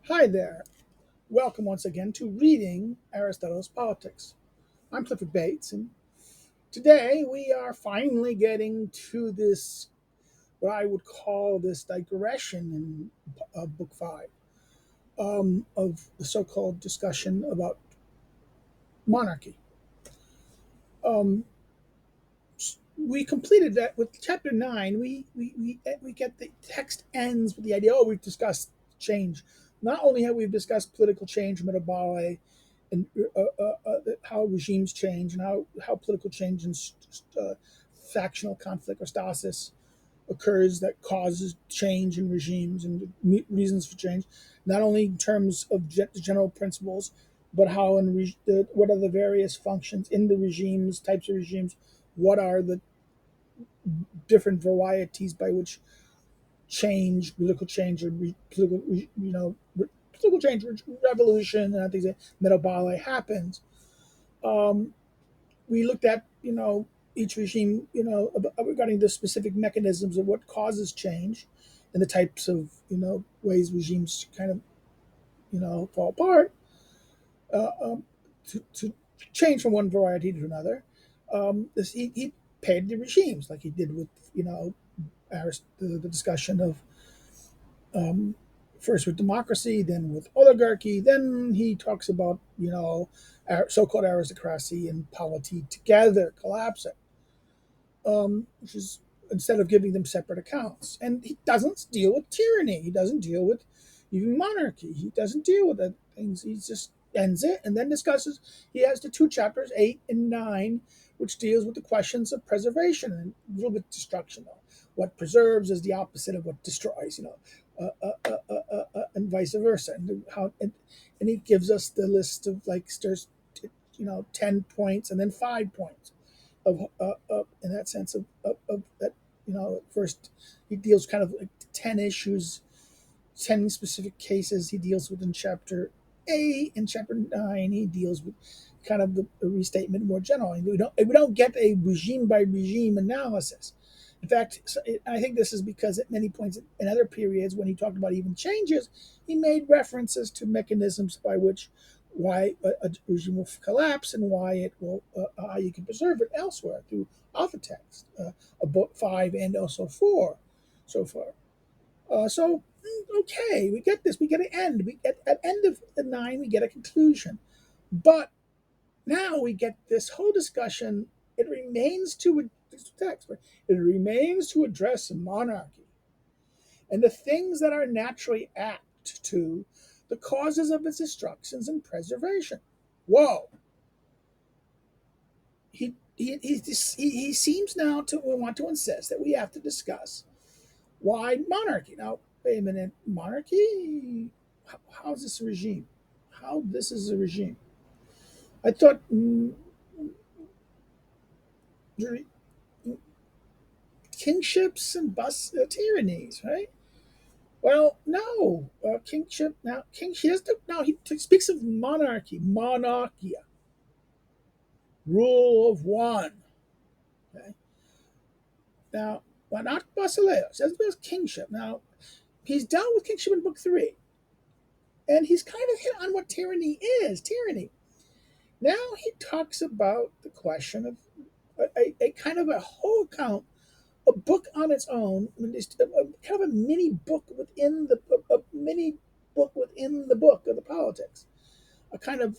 Hi there. Welcome once again to Reading Aristotle's Politics. I'm Clifford Bates, and today we are finally getting to this, what I would call this digression in Book 5 of the so called discussion about monarchy. Um, we completed that with chapter 9. We get the text ends with the idea, oh, we've discussed change. Not only have we discussed political change, metabole, and how regimes change and how political change and factional conflict or stasis occurs that causes change in regimes and reasons for change, not only in terms of general principles, but how what are the various functions in the regimes, types of regimes, what are the different varieties by which change, political change, or political change, revolution, and things like metabole happens. Um, we looked at each regime regarding the specific mechanisms of what causes change and the types of ways regimes kind of fall apart, to change from one variety to another. He paired the regimes like he did with the discussion of um, first with democracy, then with oligarchy. Then he talks about so-called aristocracy and polity together collapsing, which is instead of giving them separate accounts. And he doesn't deal with tyranny. He doesn't deal with even monarchy. He doesn't deal with that things. He just ends it and then discusses. He has the two chapters, 8 and 9, which deals with the questions of preservation and a little bit destruction. Though. What preserves is the opposite of what destroys. And vice versa. And he gives us the list of like there's 10 points and then 5 points of in that sense of that first he deals kind of like 10 issues, 10 specific cases he deals with in chapter 8. In chapter 9 he deals with kind of the restatement more generally. We don't get a regime by regime analysis. In fact, I think this is because at many points in other periods when he talked about even changes, he made references to mechanisms by which why a regime will collapse and why it will how you can preserve it elsewhere through alpha text, book 5 and also 4 so far. Okay, we get this. We get an end. We get at end of the 9, we get a conclusion. But now we get this whole discussion. It remains to text. Right? It remains to address monarchy and the things that are naturally apt to the causes of its destructions and preservation. Whoa! He seems now to want to insist that we have to discuss why monarchy. Now, wait a minute, monarchy? How is this a regime? How this is a regime? I thought kingships and tyrannies, right? Well, no, kingship. Now, king. He speaks of monarchy, monarchia, rule of one. Okay. Now, well, not basileus. That's about kingship. Now, he's dealt with kingship in book 3, and he's kind of hit on what tyranny is. Tyranny. Now he talks about the question of a kind of a whole account, a book on its own, kind of a mini book within a mini book within the book of the politics. A kind of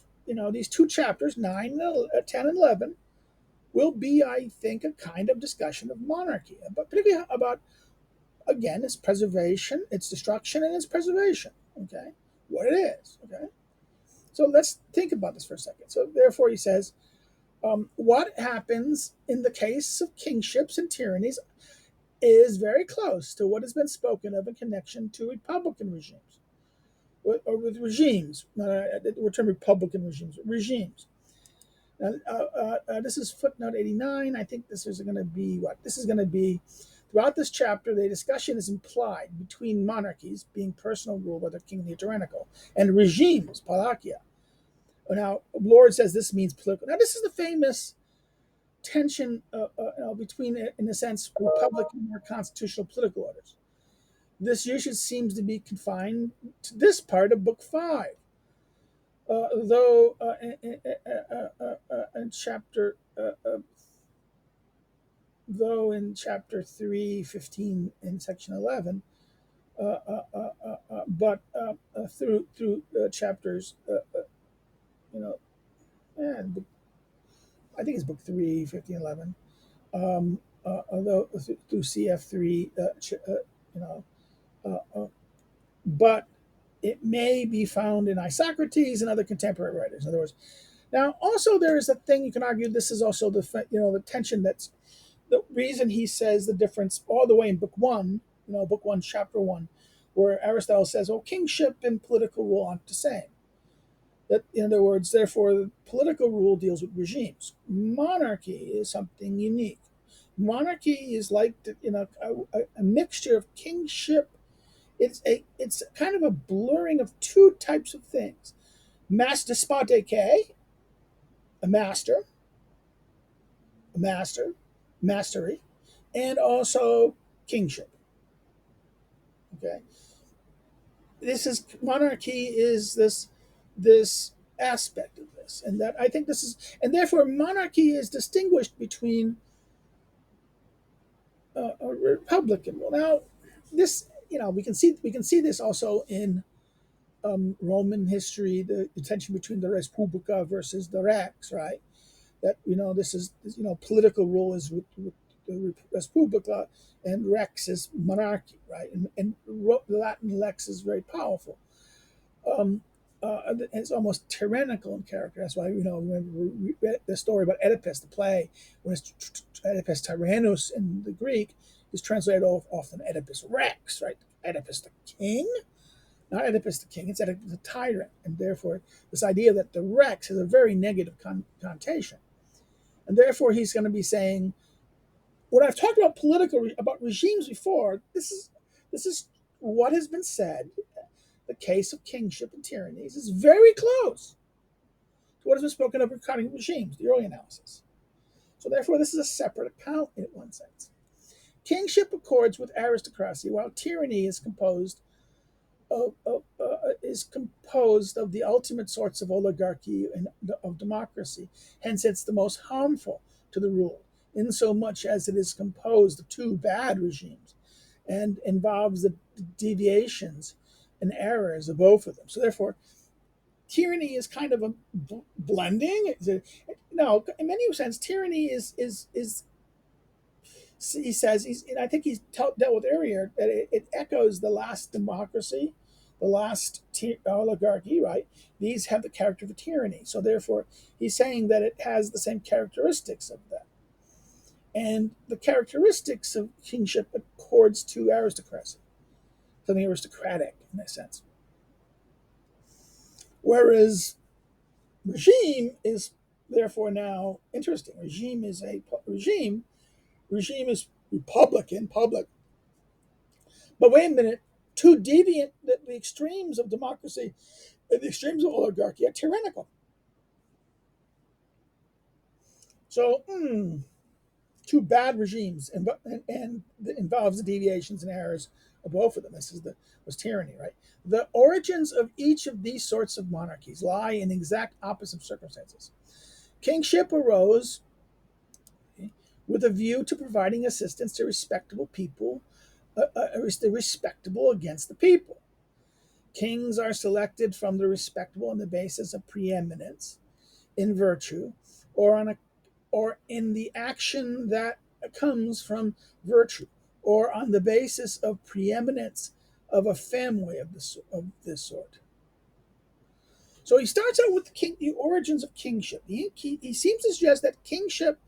these two chapters, 10 and 11, will be, I think, a kind of discussion of monarchy, but particularly about again its preservation, its destruction, and its preservation. Okay, what it is. Okay, so let's think about this for a second. So therefore, he says, what happens in the case of kingships and tyrannies is very close to what has been spoken of in connection to republican regimes, or with regimes. We're term republican regimes. Now, this is footnote 89. I think this is going to be what? This is going to be throughout this chapter. The discussion is implied between monarchies, being personal rule, whether kingly or tyrannical, and regimes, palakia. Now, Lord says this means political. Now, this is the famous tension between, in a sense, republican or constitutional political orders. This usage seems to be confined to this part of Book 5, though in chapter though in chapter 3:15 in section 11, through chapters, you know, and I think it's book 3:15:11. Although through CF3, you know, uh, uh, but it may be found in Isocrates and other contemporary writers. In other words, now also there is a thing you can argue. This is also the tension that's the reason he says the difference all the way in book 1, book 1, chapter 1, where Aristotle says, "Oh, kingship and political rule aren't the same." That, in other words, therefore, political rule deals with regimes. Monarchy is something unique. Monarchy is like a mixture of kingship. It's kind of a blurring of two types of things: mass despoteke, a master, mastery, and also kingship. Okay, this is monarchy is this aspect of this, and that I think this is, and therefore monarchy is distinguished between a republican. Well, now this, we can see this also in Roman history, the tension between the Respublica versus the Rex, right? That this is political rule is with the Respublica, and Rex is monarchy, right? And the Latin lex is very powerful. Um, it's almost tyrannical in character. That's why remember we read the story about Oedipus, the play, when it's Oedipus Tyrannus in the Greek is translated often Oedipus Rex, right? Oedipus the king, not Oedipus the king. It's Oedipus the tyrant, and therefore this idea that the Rex has a very negative connotation, and therefore he's going to be saying, when I've talked about about regimes before, this is what has been said. The case of kingship and tyrannies is very close to what has been spoken of regarding regimes, the early analysis. So therefore, this is a separate account in one sense. Kingship accords with aristocracy, while tyranny is composed of the ultimate sorts of oligarchy and of democracy. Hence, it's the most harmful to the ruled, in so much as it is composed of two bad regimes and involves the deviations and errors of both of them. So, therefore, tyranny is kind of a blending. No, in many sense, tyranny is he says and I think he's dealt with earlier that it echoes the last democracy, the last oligarchy, right? These have the character of a tyranny, so therefore he's saying that it has the same characteristics of that, and the characteristics of kingship accords to aristocracy, something aristocratic in a sense, whereas regime is therefore now interesting. Regime is republican, public. But wait a minute, too deviant, the extremes of democracy and the extremes of oligarchy are tyrannical. So, two bad regimes, and it involves the deviations and errors of both of them. This was tyranny, right? The origins of each of these sorts of monarchies lie in exact opposite circumstances. Kingship arose with a view to providing assistance to respectable people, the respectable against the people. Kings are selected from the respectable on the basis of preeminence in virtue, or in the action that comes from virtue, or on the basis of preeminence of a family of this sort. So he starts out with the origins of kingship. He seems to suggest that kingship,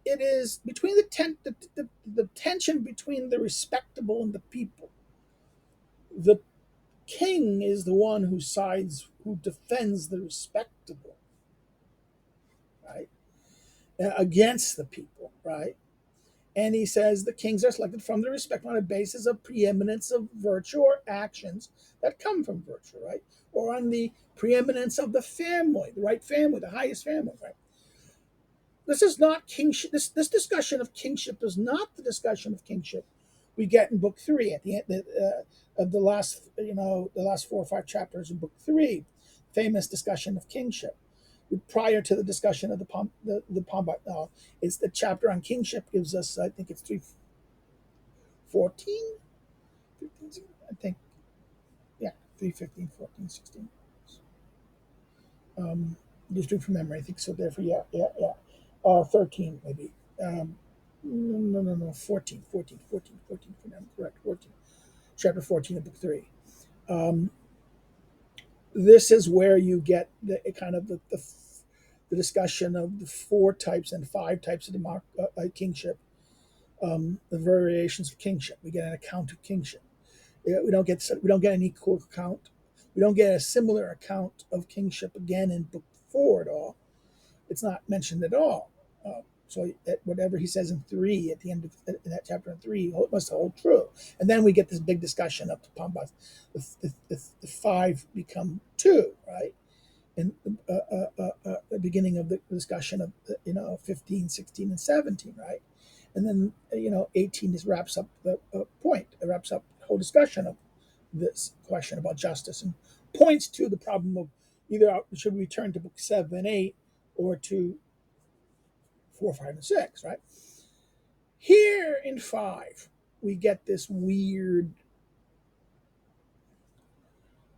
it is between the tension between the respectable and the people. The king is the one who defends the respectable, right, against the people, right? And he says the kings are selected from the respect on a basis of preeminence of virtue or actions that come from virtue, right? Or on the preeminence of the family, the right family, the highest family, right? This is not kingship. This discussion of kingship is not the discussion of kingship we get in book three at the end of the last, the last 4 or 5 chapters of book three, famous discussion of kingship. Prior to the discussion of the Pombat, it's the chapter on kingship gives us, I think it's 3:14, 15, I think, yeah, 3:15, 14, 16. Just doing from memory, I think so. Therefore, yeah. 13 maybe. No, 14, 14, 14, 14. I'm correct, 14. Chapter 14 of book three. Um, this is where you get the kind of the discussion of the 4 types and 5 types of kingship, the variations of kingship. We get an account of kingship. We don't get an equal account. We don't get a similar account of kingship again in book four at all. It's not mentioned at all. So whatever he says in three at the end of in that chapter in three must hold true. And then we get this big discussion of the Pambas. The 5 become 2, right? And the beginning of the discussion of 15, 16, and 17, right? And then 18 just wraps up the point. It wraps up the whole discussion of this question about justice and points to the problem of either should we turn to book 7 and 8 or to 4, 5, and 6, right? Here in 5, we get this weird,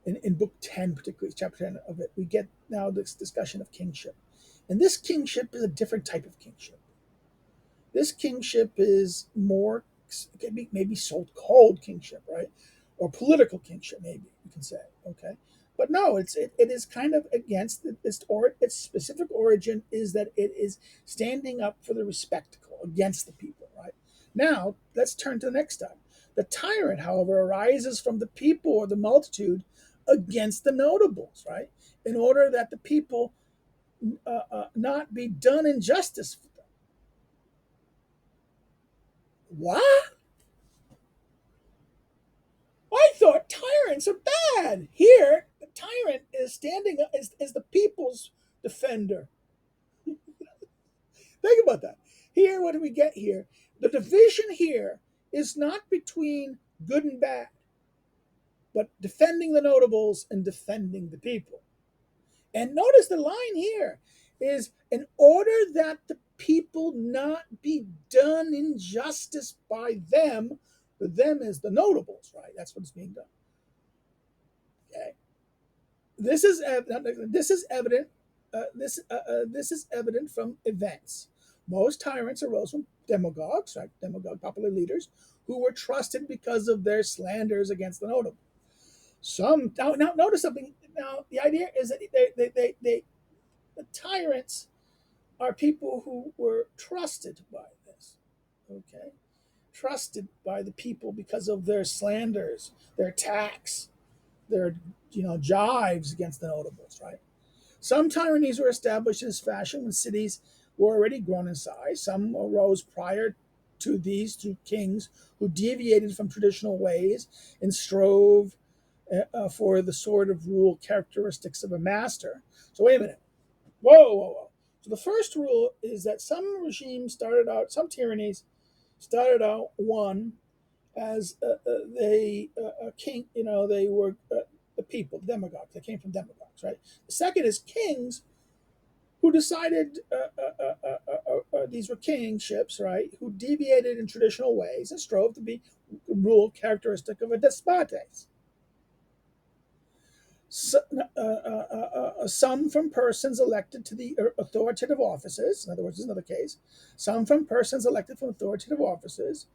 in book 10, particularly chapter 10 of it, we get now this discussion of kingship. And this kingship is a different type of kingship. This kingship is more, maybe so-called kingship, right? Or political kingship, maybe you can say, okay? But no, it is kind of against its specific origin is that it is standing up for the respectable against the people, right? Now, let's turn to the next time. The tyrant, however, arises from the people or the multitude against the notables, right? In order that the people not be done injustice. What? I thought tyrants are bad. Here, the tyrant is standing up as the people's defender. Think about that. Here, what do we get here? The division here is not between good and bad, but defending the notables and defending the people. And notice the line here is in order that the people not be done injustice by them. The them is the notables, right? That's what's being done. Okay. This is evident. This is evident from events. Most tyrants arose from demagogues, right? Demagogue popular leaders who were trusted because of their slanders against the notable. Some now notice something. Now the idea is that the tyrants are people who were trusted by this. Okay, trusted by the people because of their slanders, their attacks, their jives against the notables, right? Some tyrannies were established in this fashion when cities were already grown in size. Some arose prior to these through kings who deviated from traditional ways and strove for the sort of rule characteristics of a master. So wait a minute. Whoa. So the first rule is that some regimes some tyrannies started out one as king. They were the people, the demagogues. They came from demagogues, right? The second is kings who decided these were kingships, right? Who deviated in traditional ways and strove to be rule characteristic of a despotes. So, some from persons elected to the authoritative offices. In other words, this is another case. Some from persons elected from authoritative offices.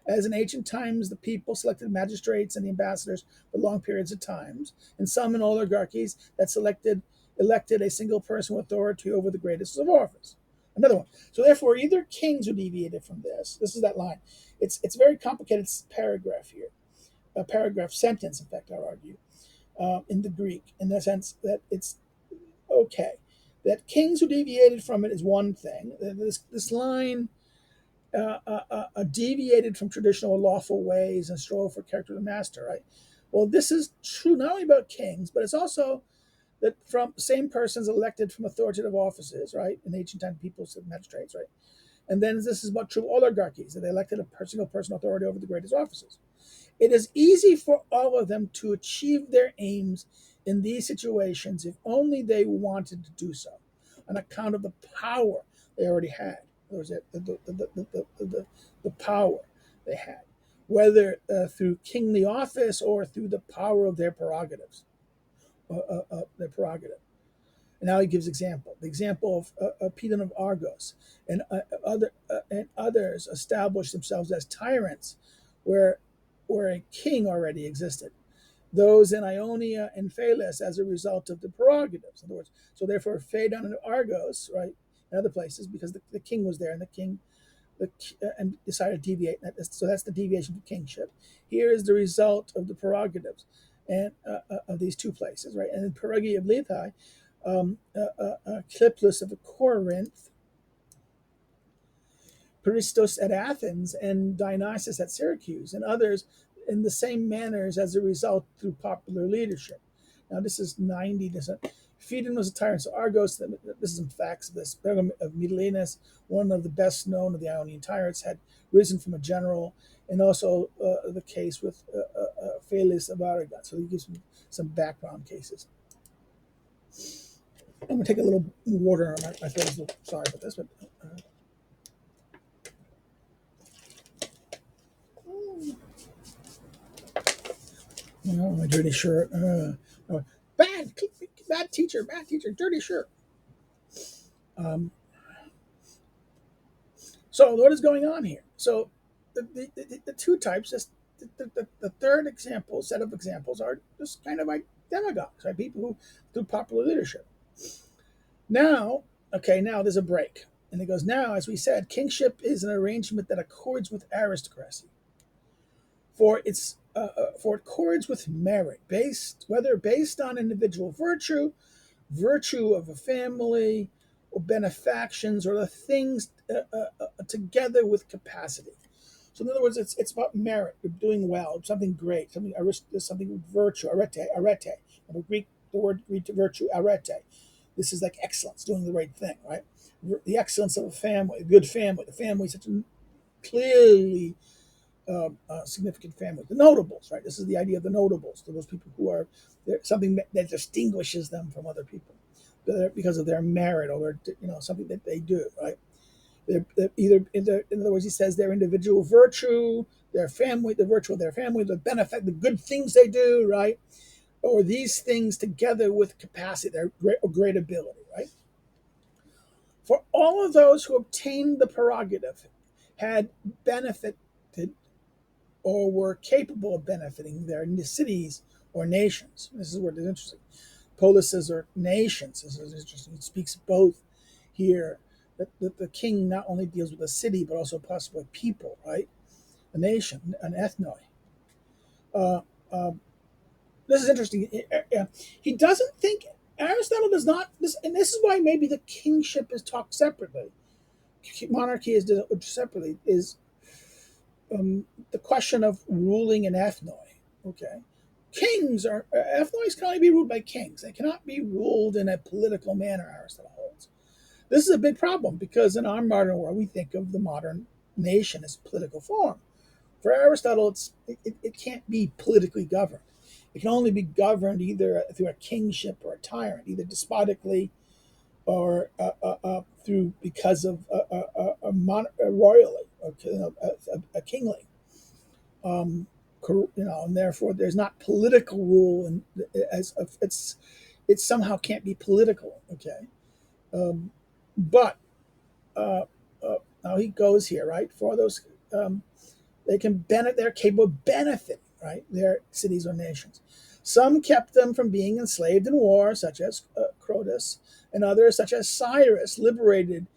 As in ancient times, the people selected magistrates and the ambassadors for long periods of times, and some in oligarchies that elected a single person with authority over the greatest of office. Another one. So therefore, either kings who deviated from this. This is that line. It's very complicated paragraph here, a paragraph sentence. In fact, I'll argue in the Greek, in the sense that it's okay that kings who deviated from it is one thing. This line deviated from traditional lawful ways and strove for character of the master, right? Well, this is true not only about kings, but it's also that from same persons elected from authoritative offices, right? In ancient time, people said magistrates, right? And then this is about true oligarchies, that they elected a single personal authority over the greatest offices. It is easy for all of them to achieve their aims in these situations if only they wanted to do so, on account of the power they already had. The power they had, whether through kingly office or through the power of their prerogatives. Their prerogative. And now he gives example. The example of Peter of Argos and others established themselves as tyrants, where a king already existed. Those in Ionia and Phalis as a result of the prerogatives. In other words, so therefore Phaedon and Argos, right, and other places, because the king was there, and the king and decided to deviate. So that's the deviation from kingship. Here is the result of the prerogatives and of these two places, right? And in Perigi of Lethae, Cliplus of Corinth, Peristos at Athens, and Dionysius at Syracuse, and others in the same manners as a result through popular leadership. Now, this is 90. Phaedon was a tyrant, so Argos, this is some facts of this. Bergam of Miletus, one of the best known of the Ionian tyrants, had risen from a general, and also the case with Phalis of Aragon. So he gives some background cases. I'm going to take a little water on my throat. Sorry about this, but. My dirty shirt. Bad teacher, dirty shirt. So what is going on here? So the two types, the third example, set of examples are just kind of like demagogues, right? People who do popular leadership. Now, now there's a break. And it goes, now, as we said, kingship is an arrangement that accords with aristocracy. For it accords with merit, whether based on individual virtue of a family, or benefactions, or the things together with capacity. So in other words, it's about merit, doing well, something great, something with virtue, arete. The word Greek virtue, arete. This is like excellence, doing the right thing, right? The excellence of a family, a good family. The family is such a clearly significant family. The notables, right? This is the idea of the notables, those people who are something that distinguishes them from other people because of their merit or something that they do, right? They're either in other words, he says their individual virtue, their family, the virtue of their family, the benefit, the good things they do, right? Or these things together with capacity, their great ability, right? For all of those who obtained the prerogative had benefited or were capable of benefiting their cities or nations. This is where it's interesting. Polises or nations. This is interesting. It speaks both here. That the king not only deals with a city, but also possibly people, right? A nation, an ethnoi. Uh, uh, this is interesting. He doesn't think, Aristotle does not, and this is why maybe the kingship is talked separately. Monarchy is separately, is the question of ruling an ethnoi. Okay, ethnois can only be ruled by kings. They cannot be ruled in a political manner. Aristotle holds. This is a big problem because in our modern world we think of the modern nation as political form. For Aristotle, it can't be politically governed. It can only be governed either through a kingship or a tyrant, either despotically or through because of royally, or a kingly. And therefore there's not political rule, and it somehow can't be political. Okay, but now he goes here, right? For those they can benefit, they're capable of benefiting, right, their cities or nations. Some kept them from being enslaved in war, such as Crotus, and others, such as Cyrus, liberated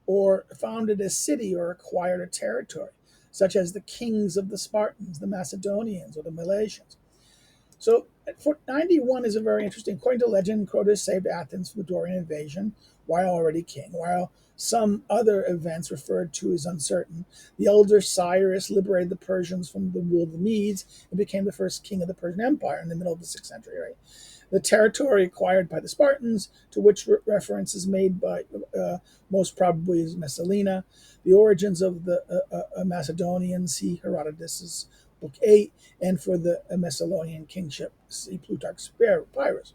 or founded a city or acquired a territory, such as the kings of the Spartans, the Macedonians, or the Milesians. So, 91 is a very interesting. According to legend, Crotus saved Athens from the Dorian invasion while already king, while some other events referred to as uncertain. The elder Cyrus liberated the Persians from the rule of the Medes and became the first king of the Persian Empire in the middle of the 6th century. Right? The territory acquired by the Spartans, to which reference is made by most probably is Messalina. The origins of the Macedonians, see Herodotus' Book 8, and for the Messalonian kingship, see Plutarch's Papyrus.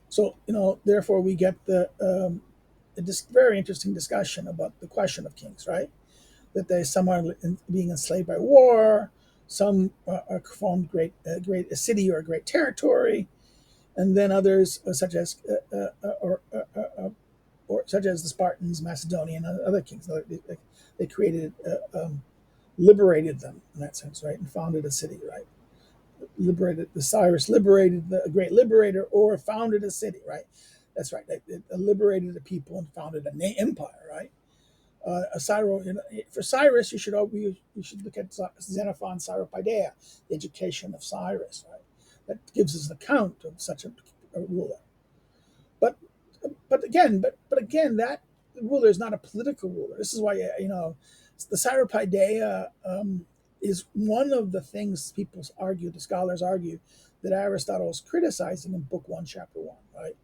So, therefore, we get this very interesting discussion about the question of kings, right? That some are being enslaved by war, some are formed great a city or a great territory, and then others, such as or such as the Spartans, Macedonian, and other kings, they created, liberated them in that sense, right, and founded a city, right? Liberated the Cyrus, liberated the great liberator, or founded a city, right? That's right. It liberated the people and founded an empire, right? Cyrus, for Cyrus, you should look at Xenophon's Cyropaedia, the education of Cyrus, right? That gives us an account of such a ruler. But but again, that ruler is not a political ruler. This is why the Cyropaedia is one of the things people argue, the scholars argue, that Aristotle is criticizing in Book 1, Chapter 1, right?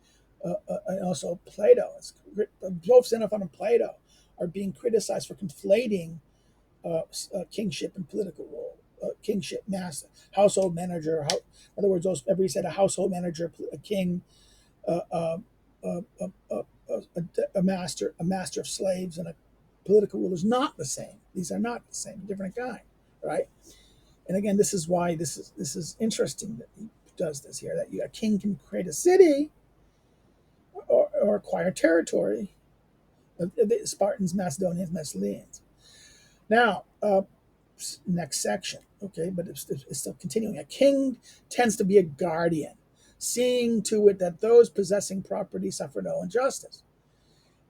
And also Plato. Both Xenophon and Plato are being criticized for conflating kingship and political role. Kingship, master, household manager. In other words, everybody said a household manager, a king, uh, uh, a master of slaves, and a political ruler is not the same. These are not the same, different kind, right? And again, this is why this is interesting that he does this here. That a king can create a city or acquire territory. The Spartans, Macedonians, Messalians. Now, next section, okay, but it's still continuing. A king tends to be a guardian, seeing to it that those possessing property suffer no injustice,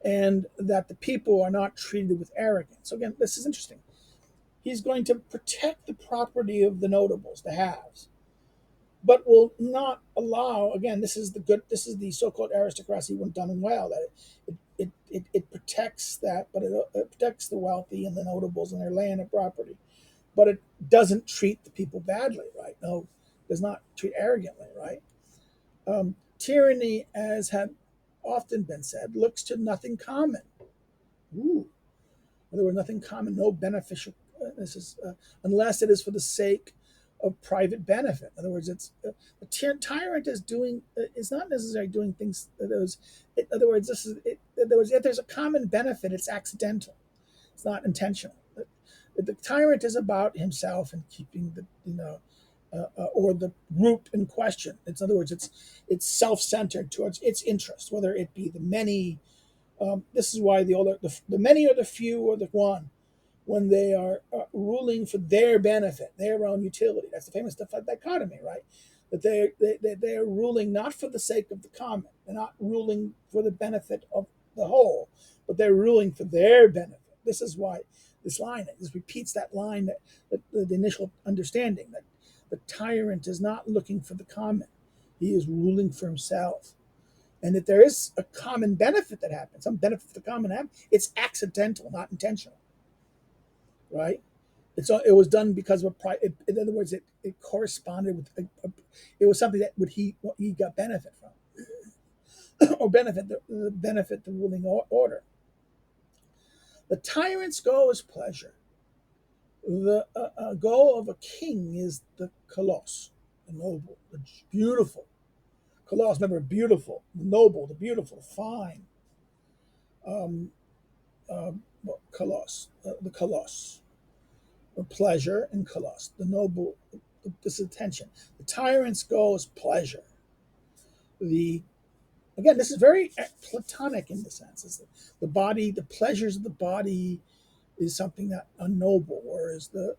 and that the people are not treated with arrogance. So again, this is interesting. He's going to protect the property of the notables, the haves, but will not allow. Again, this is the so-called aristocracy when done well. That it protects that, but it protects the wealthy and the notables and their land and property, but it doesn't treat the people badly, right? No, does not treat arrogantly, right? Tyranny, as have often been said, looks to nothing common. Ooh. In other words, nothing common, no beneficial. This is unless it is for the sake of private benefit. In other words, the tyrant is doing is not necessarily doing things. In other words, in other words, if there's a common benefit, it's accidental. It's not intentional. The tyrant is about himself and keeping or the group in question. In other words, it's self-centered towards its interest, whether it be the many. This is why the many or the few or the one, when they are ruling for their benefit, their own utility. That's the famous dichotomy, right? That they are ruling not for the sake of the common. They're not ruling for the benefit of the whole, but they're ruling for their benefit. This is why this repeats that line that the initial understanding that the tyrant is not looking for the common; he is ruling for himself. And if there is a common benefit that happens, some benefit for the common happens, it's accidental, not intentional, right? It was done because of in other words, it corresponded with it was something that what he got benefit from, or benefit the ruling order. The tyrant's goal is pleasure. The goal of a king is the kolos, the noble, the beautiful. Kolos, remember, beautiful, noble, the beautiful, fine. Um, Kolos, the kolos, the pleasure, and kolos, the noble, this attention. The tyrant's goal is pleasure. The Again, this is very Platonic in the sense. Is the body, the pleasures of the body, is something that a noble, whereas the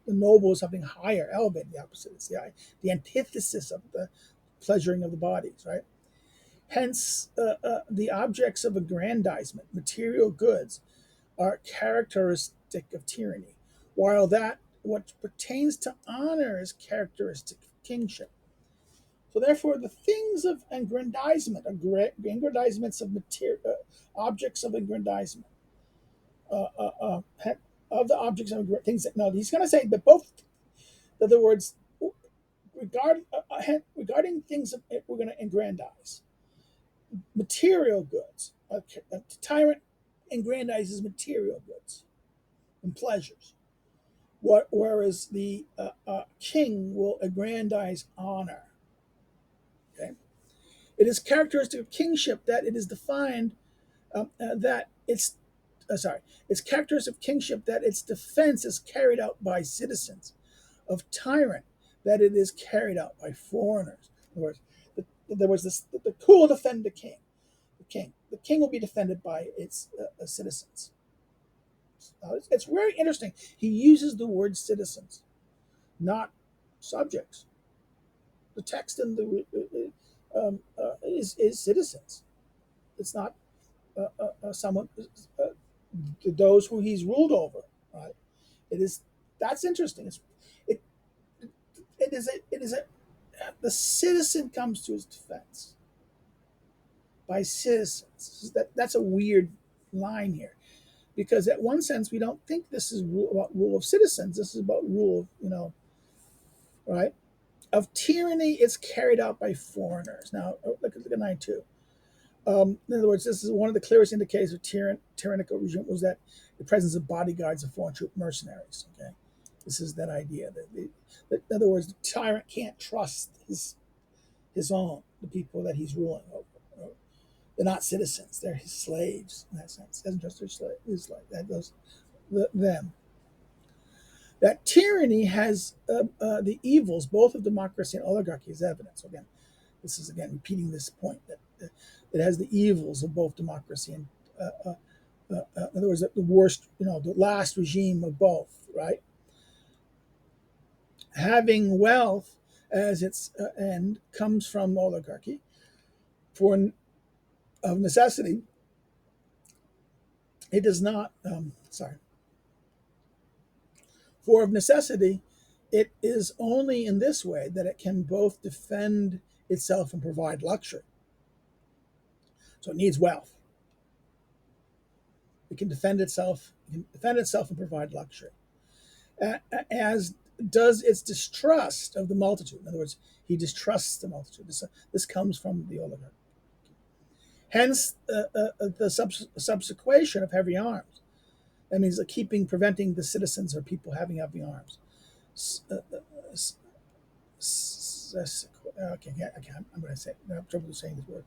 noble is something higher, elevated. The opposite is the antithesis of the pleasuring of the bodies, right? Hence, the objects of aggrandizement, material goods, are characteristic of tyranny, while that what pertains to honor is characteristic of kingship. So, therefore, the things of aggrandizement, aggrandizements of material, objects of aggrandizement, uh, uh, uh, of the objects of things that no, he's going to say that both. In other words, regarding things that we're going to aggrandize, material goods. A tyrant aggrandizes material goods and pleasures, whereas the king will aggrandize honor. Okay? It is characteristic of kingship that it is defined that it's sorry, it's characteristic of kingship that its defense is carried out by citizens, of tyrant that it is carried out by foreigners. In other words, there was this: the who will defend the king? The king will be defended by its citizens. It's very interesting. He uses the word citizens, not subjects. The text in the is citizens. It's not someone those who he's ruled over. Right? It is that's interesting. It it is a the citizen comes to his defense by citizens. That's a weird line here, because at one sense we don't think this is about rule of citizens. This is about rule of right of tyranny. It's carried out by foreigners. Now look at 9:2. In other words, this is one of the clearest indicators of tyrannical regime was that the presence of bodyguards of foreign troop mercenaries. Okay, this is that idea that in other words, the tyrant can't trust his own, the people that he's ruling over. They're not citizens; they're his slaves in that sense. He doesn't trust his slave. That goes them. That tyranny has the evils both of democracy and oligarchy as evidence. So again, this is again repeating this point that it has the evils of both democracy and, in other words, the worst, the last regime of both. Right, having wealth as its end comes from oligarchy. For of necessity, it does not. For of necessity, it is only in this way that it can both defend itself and provide luxury. So it needs wealth. It can defend itself. And provide luxury, as does its distrust of the multitude. In other words, he distrusts the multitude. This comes from the oligarch. Hence, the subsequation of heavy arms. That means preventing the citizens or people having heavy arms. Okay, I'm going to say. I have trouble saying this word.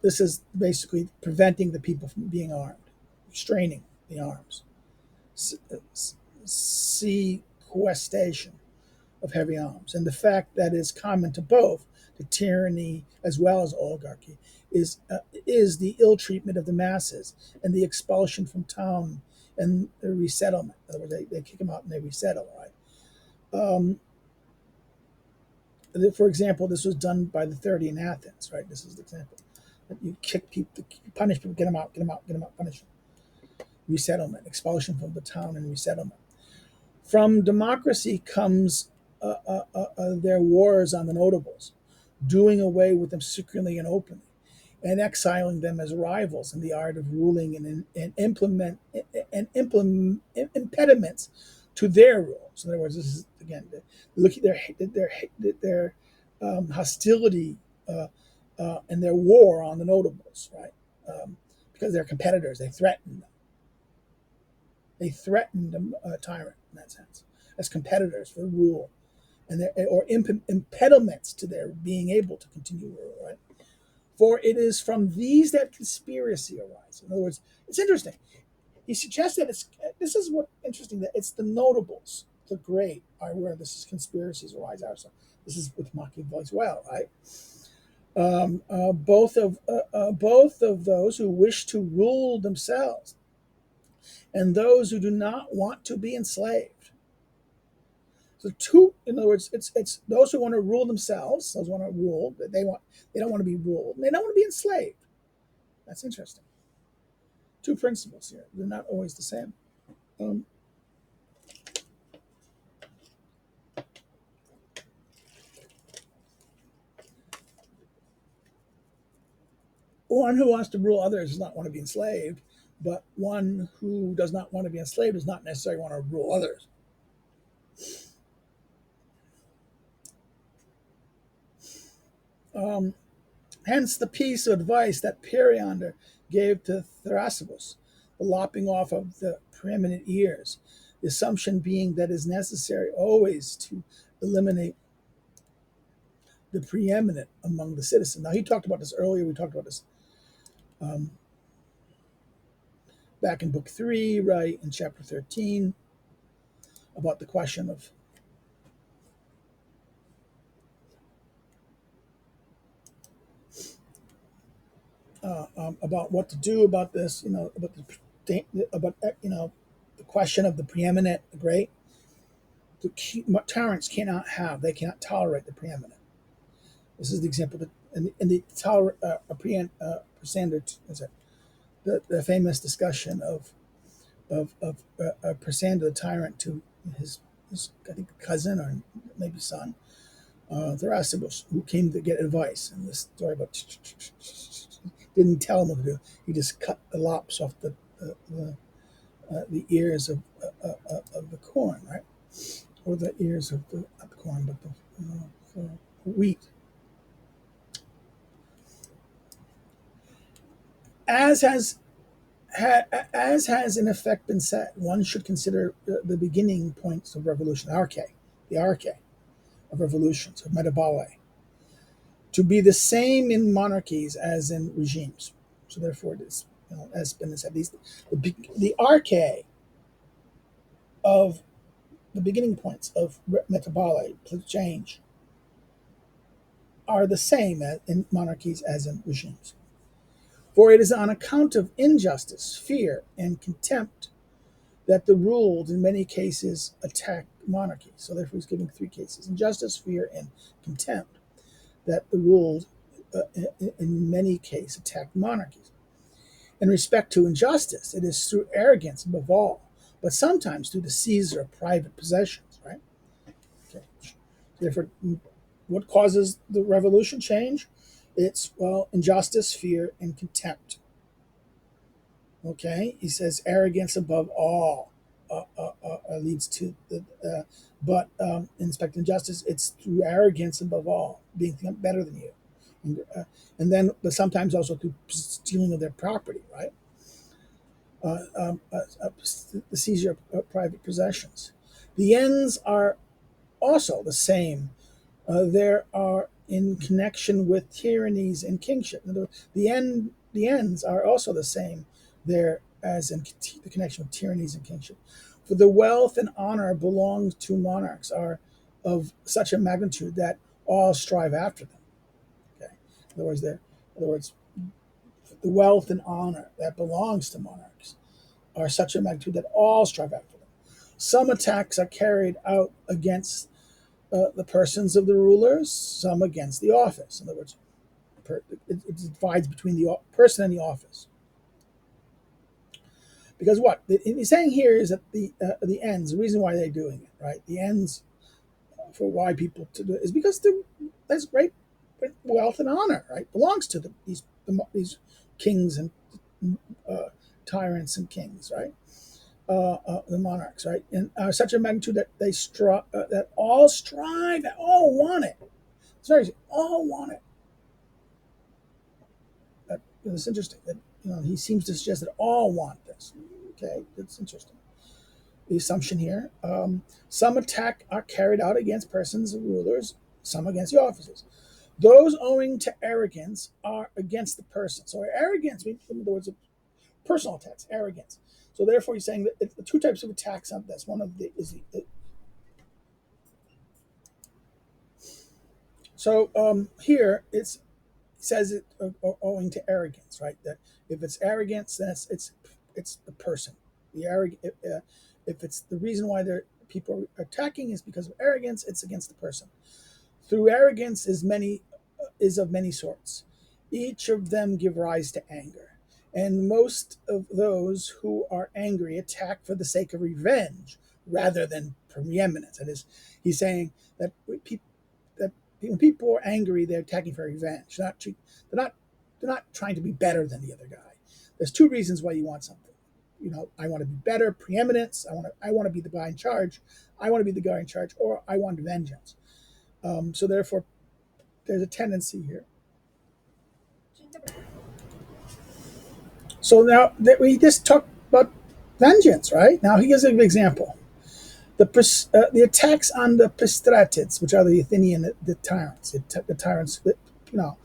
This is basically preventing the people from being armed, restraining the arms. Sequestration of heavy arms, and the fact that is common to both the tyranny as well as oligarchy is the ill treatment of the masses and the expulsion from town and the resettlement. In other words, they kick them out and they resettle. Right. For example, this was done by the 30 in Athens. Right. This is the example. You kick people, you punish people, get them out, punish them. Resettlement, expulsion from the town and resettlement. From democracy comes their wars on the notables, doing away with them secretly and openly, and exiling them as rivals in the art of ruling and impediments to their rule. So in other words, this is again look at their hostility and their war on the notables, right? Because they're competitors, they threaten them. They threatened a tyrant in that sense as competitors for rule, or impediments to their being able to continue rule. Right? For it is from these that conspiracy arises. In other words, it's interesting. He suggests that this is what interesting, that it's the notables, the great, are where this is conspiracies arise out of. So this is with Machiavelli as well, right? Both of those who wish to rule themselves and those who do not want to be enslaved. So in other words, it's those who want to rule themselves, those who want to rule, that they don't want to be ruled, and they don't want to be enslaved. That's interesting. Two principles here. They're not always the same. One who wants to rule others does not want to be enslaved, but one who does not want to be enslaved does not necessarily want to rule others. Um, Hence the piece of advice that Periander gave to Thrasybulus, the lopping off of the preeminent ears, the assumption being that it is necessary always to eliminate the preeminent among the citizens. Now, he talked about this earlier. We talked about this um, back in Book 3, right, in Chapter 13, about the question of about what to do about this, about the question of the preeminent, the great. The tyrants cannot have; they cannot tolerate the preeminent. This is the example that in the the famous discussion of Persander the tyrant to his I think cousin or maybe son, Thrasybulus, who came to get advice. And this story about didn't tell him what to do. He just cut the lops off the ears of the corn, right? Or the ears of the not the corn, but the wheat. As has as has in effect been said, one should consider the beginning points of revolution, the arche of revolutions, of metabole, to be the same in monarchies as in regimes. So therefore, it is, as been said, the arche of the beginning points of metabole, change, are the same in monarchies as in regimes. For it is on account of injustice, fear, and contempt that the ruled in many cases attack monarchy. So therefore he's giving three cases: injustice, fear, and contempt, that the ruled in many cases attack monarchies. In respect to injustice, it is through arrogance above all, but sometimes through the seizure of private possessions, right? Okay. Therefore, what causes the revolution change? It's, well, injustice, fear, and contempt. Okay, he says arrogance above all leads to the, but in respect to injustice, it's through arrogance above all, being better than you, and then but sometimes also through stealing of their property, right? The seizure of private possessions. The ends are also the same. There are in connection with tyrannies and kingship. In other words, the ends are also the same there as in the connection with tyrannies and kingship. For the wealth and honor belongs to monarchs are of such a magnitude that all strive after them. Okay. In other words, the wealth and honor that belongs to monarchs are such a magnitude that all strive after them. Some attacks are carried out against the persons of the rulers, some against the office. In other words, it divides between the person and the office. Because what he's saying here is that the ends, the reason why they're doing it, right? The ends for why people to do it is because there's great wealth and honor, right? Belongs to these kings and tyrants and kings, right? The monarchs, right? And such a magnitude that that all strive, that all want it. It's very easy. All want it. It's interesting that he seems to suggest that all want this. Okay, it's interesting. The assumption here: some attack are carried out against persons and rulers, some against the officers. Those owing to arrogance are against the person. So arrogance, in other words, personal attacks, arrogance. So therefore, he's saying that the two types of attacks on this. One of the is so here it says it owing to arrogance, right? That if it's arrogance, then it's the person. The arrogant. If it's the reason why people are attacking is because of arrogance, it's against the person. Through arrogance is of many sorts. Each of them give rise to anger. And most of those who are angry attack for the sake of revenge rather than preeminence. That is, he's saying that when people are angry, they're attacking for revenge. They're not trying to be better than the other guy. There's two reasons why you want something. I want to be better, preeminence. I want to be the guy in charge. I want to be the guy in charge, or I want vengeance. So therefore, there's a tendency here So now that we just talked about vengeance, right? Now he gives an example. The attacks on the Pistratids, which are the Athenian the tyrants, the tyrants, you know,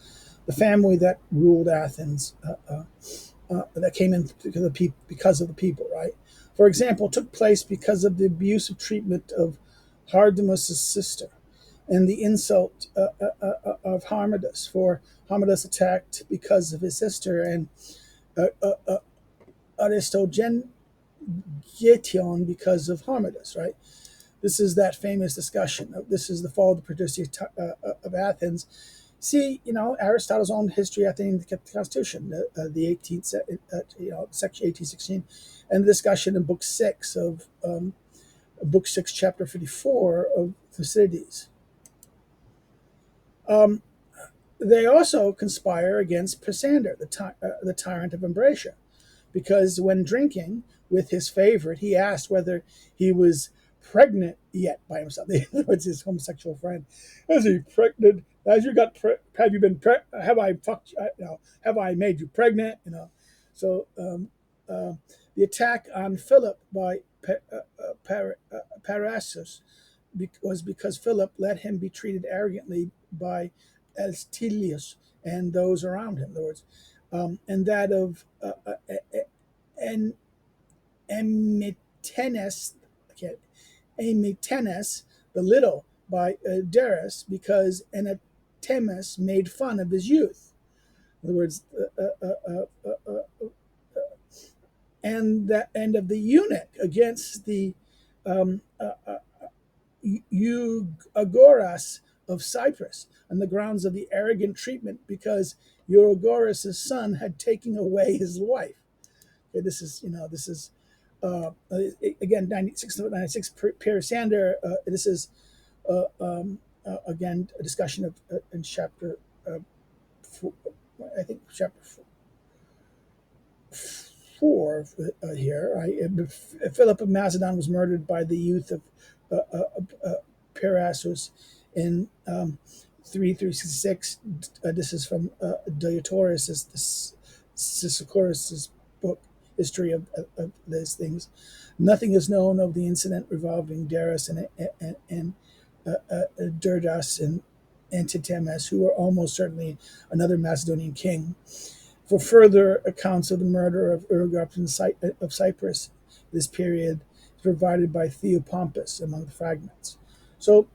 the family that ruled Athens, that came in because of the people, right? For example, took place because of the abusive treatment of Hardamus's sister and the insult of Harmodus. For Harmodus attacked because of his sister, and uh, uh, uh, Aristogen because of Harmodus, right? This is that famous discussion. This is the fall of the patricia of Athens. See, Aristotle's own history, I think, the Constitution, the 18th, section 1816, and the discussion in book 6, chapter 54 of Thucydides. Um, they also conspire against Pisander, the tyrant of Ambracia, because when drinking with his favorite, he asked whether he was pregnant yet by himself. It's his homosexual friend. Is he pregnant? Have you got? Have you been? Have I fucked? Have I made you pregnant? So the attack on Philip by Parasus was because Philip let him be treated arrogantly by Elstilius and those around him. In other words, and that of and Emitenes, okay, Emitenes the little by Darius because Anatemus made fun of his youth. In other words, and of the eunuch against the um, Euagoras of Cyprus on the grounds of the arrogant treatment because Euagoras' son had taken away his wife. Okay, this is again 96 Sander. This is again a discussion of in chapter four, I think chapter four here. Philip of Macedon was murdered by the youth of Parasus in 366. This is from Diotorus' Sisychorus' book, History of these things. Nothing is known of the incident revolving Darius and Durdas and Antitemus, who were almost certainly another Macedonian king. For further accounts of the murder of Ergops of Cyprus, this period is provided by Theopompus among the fragments. So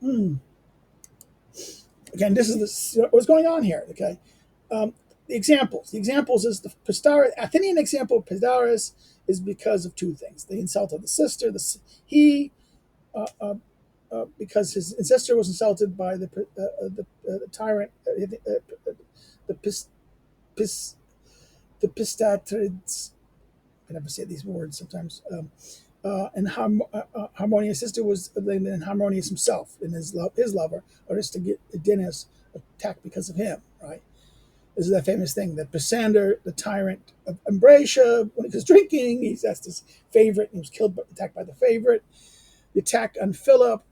hmm, this is what's going on here. Okay, the examples. The examples is the Athenian example of Pistaris is because of two things: the insult of the sister, he because his sister was insulted by the tyrant, the pis, the Pistatrids. I never say these words sometimes. And Harmonious' sister was then Harmonious himself, and his lover Aristogenes attacked because of him. Right. This is that famous thing that Pisander, the tyrant of Ambracia, when he was drinking, that's his favorite. And he was killed, attacked by the favorite. The attack on Philip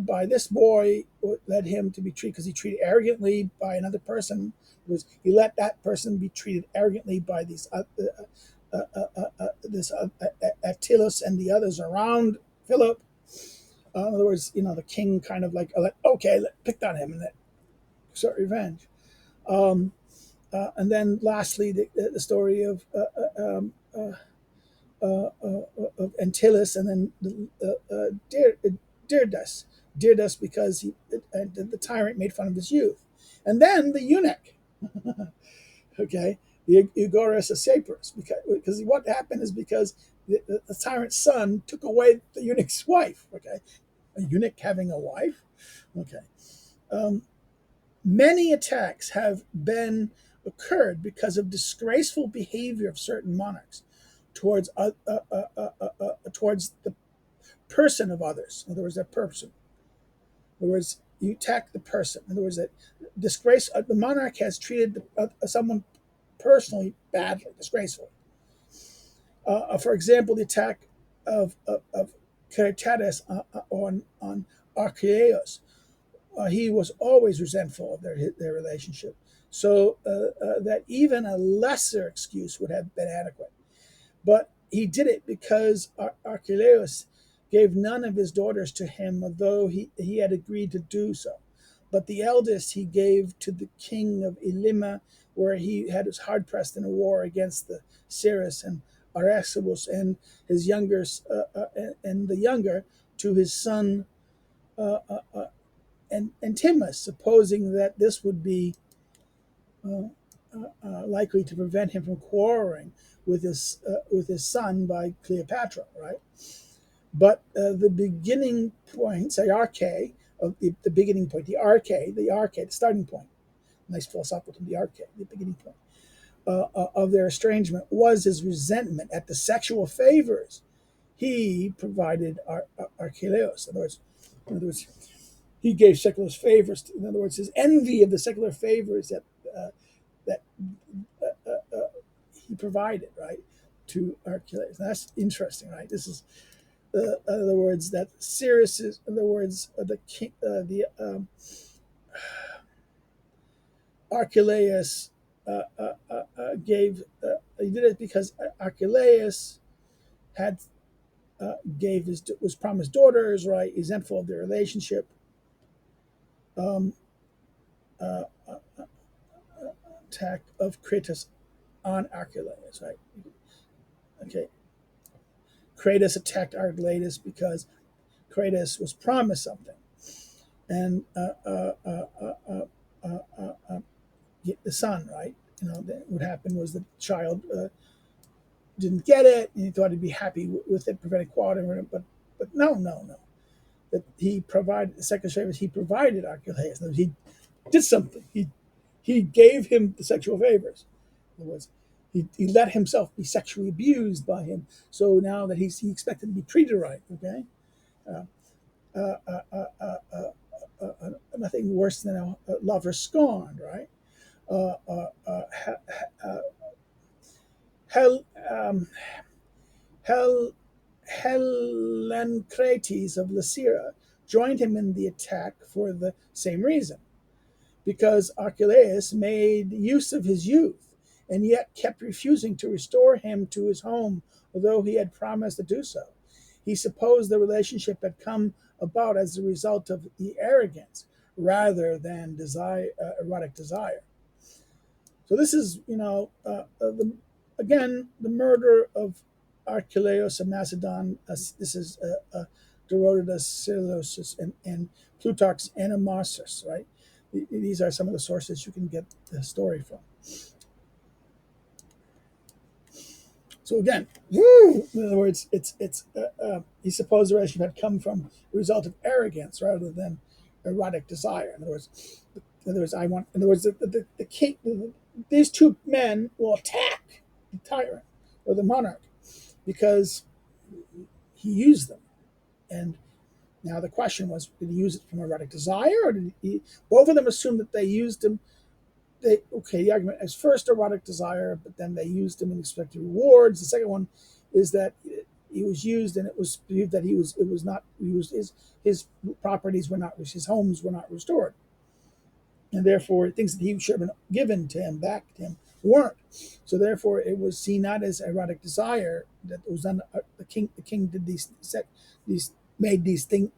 by this boy led him to be treated because he treated arrogantly by another person. He let that person be treated arrogantly by this Attilus and the others around Philip. In other words, the king kind of like, okay, picked on him and that sought revenge. And then lastly, the story of Antyllus and then Dyrdas. Dyrdas because the tyrant made fun of his youth. And then the eunuch, okay, the Eugoras of Cyprus, because what happened is because the tyrant's son took away the eunuch's wife, okay? A eunuch having a wife, okay. Many attacks have been occurred because of disgraceful behavior of certain monarchs towards the person of others. In other words, that person. In other words, you attack the person. In other words, that disgrace. The monarch has treated someone personally badly, disgracefully. For example, the attack of Caritatis on Archaeus. He was always resentful of their relationship. so that even a lesser excuse would have been adequate. But he did it because Archelaus gave none of his daughters to him, although he had agreed to do so. But the eldest he gave to the king of Elima, where he had was hard pressed in a war against the Cyrus and Arsacius, and his younger and the younger to his son uh, uh, uh, and Timus, supposing that this would be uh, likely to prevent him from quarreling with his son by Cleopatra, right? But the beginning point, say arche, of the beginning point, the starting point, nice philosophical term, the arche, the beginning point of their estrangement was his resentment at the sexual favors he provided Archelaus. In other words, he gave secular favors. In other words, his envy of the secular favors that he provided, right, to Archelaus. That's interesting, right? This is, in other words, that Cyrus is, in other words, the king, Archelaus gave. He did it because Archelaus had gave his was promised daughters, right? Resentful of their relationship. Um, uh, Attack of Kratos on Archelaus, right? Okay, Kratos attacked Archelaus because Kratos was promised something, and the son, right? What happened was the child didn't get it, and he thought he'd be happy with it, preventing quality, but no. That he provided the second favors. He provided Archelaus. He did something. He gave him the sexual favors. In other words, he let himself be sexually abused by him. So now that he expected to be treated right, okay? Uh, uh, uh, uh, uh, uh, Nothing worse than a lover scorned, right? Uh, uh, uh, uh, Hel, um, Hel, Helencrates of Lycia joined him in the attack for the same reason, because Archelaus made use of his youth and yet kept refusing to restore him to his home, although he had promised to do so. He supposed the relationship had come about as a result of the arrogance rather than erotic desire. So this is, again, the murder of Archelaus of Macedon. This is Herodotus, Silosus, and Plutarch's Animarchus, right? These are some of the sources you can get the story from. So again, woo, in other words, he supposed the relationship had come from the result of arrogance rather than erotic desire. In other words, the king, these two men will attack the tyrant or the monarch because he used them. And now the question was, did he use it from erotic desire, or did he? Both of them assumed that they used him. The argument is first erotic desire, but then they used him and expected rewards. The second one is that he was used, and it was believed that it was not used. His properties were not, his homes were not restored, and therefore things that he should have been given to him, back to him, weren't. So therefore, it was seen not as erotic desire that was done. The king. The king did these made these things,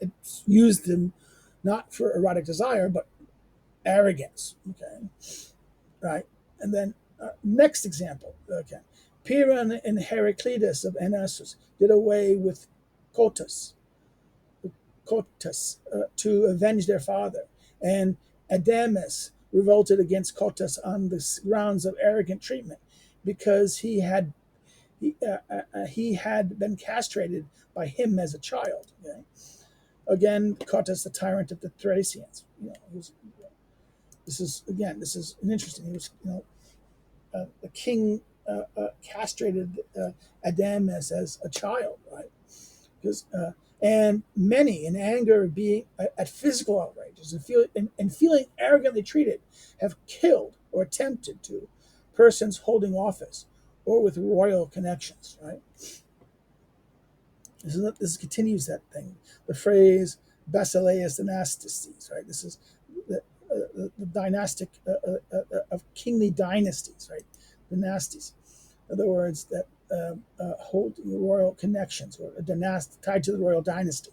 used them not for erotic desire, but arrogance. Okay, right. And then next example. Okay, Pyrrhon and Heraclitus of Anasus did away with Cotus, to avenge their father, and Adamas revolted against Cotus on the grounds of arrogant treatment, because he had been castrated by him as a child. Okay? Again, Cotus, the tyrant of the Thracians. This is an interesting. He was, the king castrated Adamas as a child, right? Because and many, in anger being at physical outrages and feeling arrogantly treated, have killed or attempted to persons holding office or with royal connections. Right. This continues that thing. The phrase Basileus Anastastes. Right. This is the the dynastic of kingly dynasties, right? Dynasties. In other words, that hold royal connections or a tied to the royal dynasty,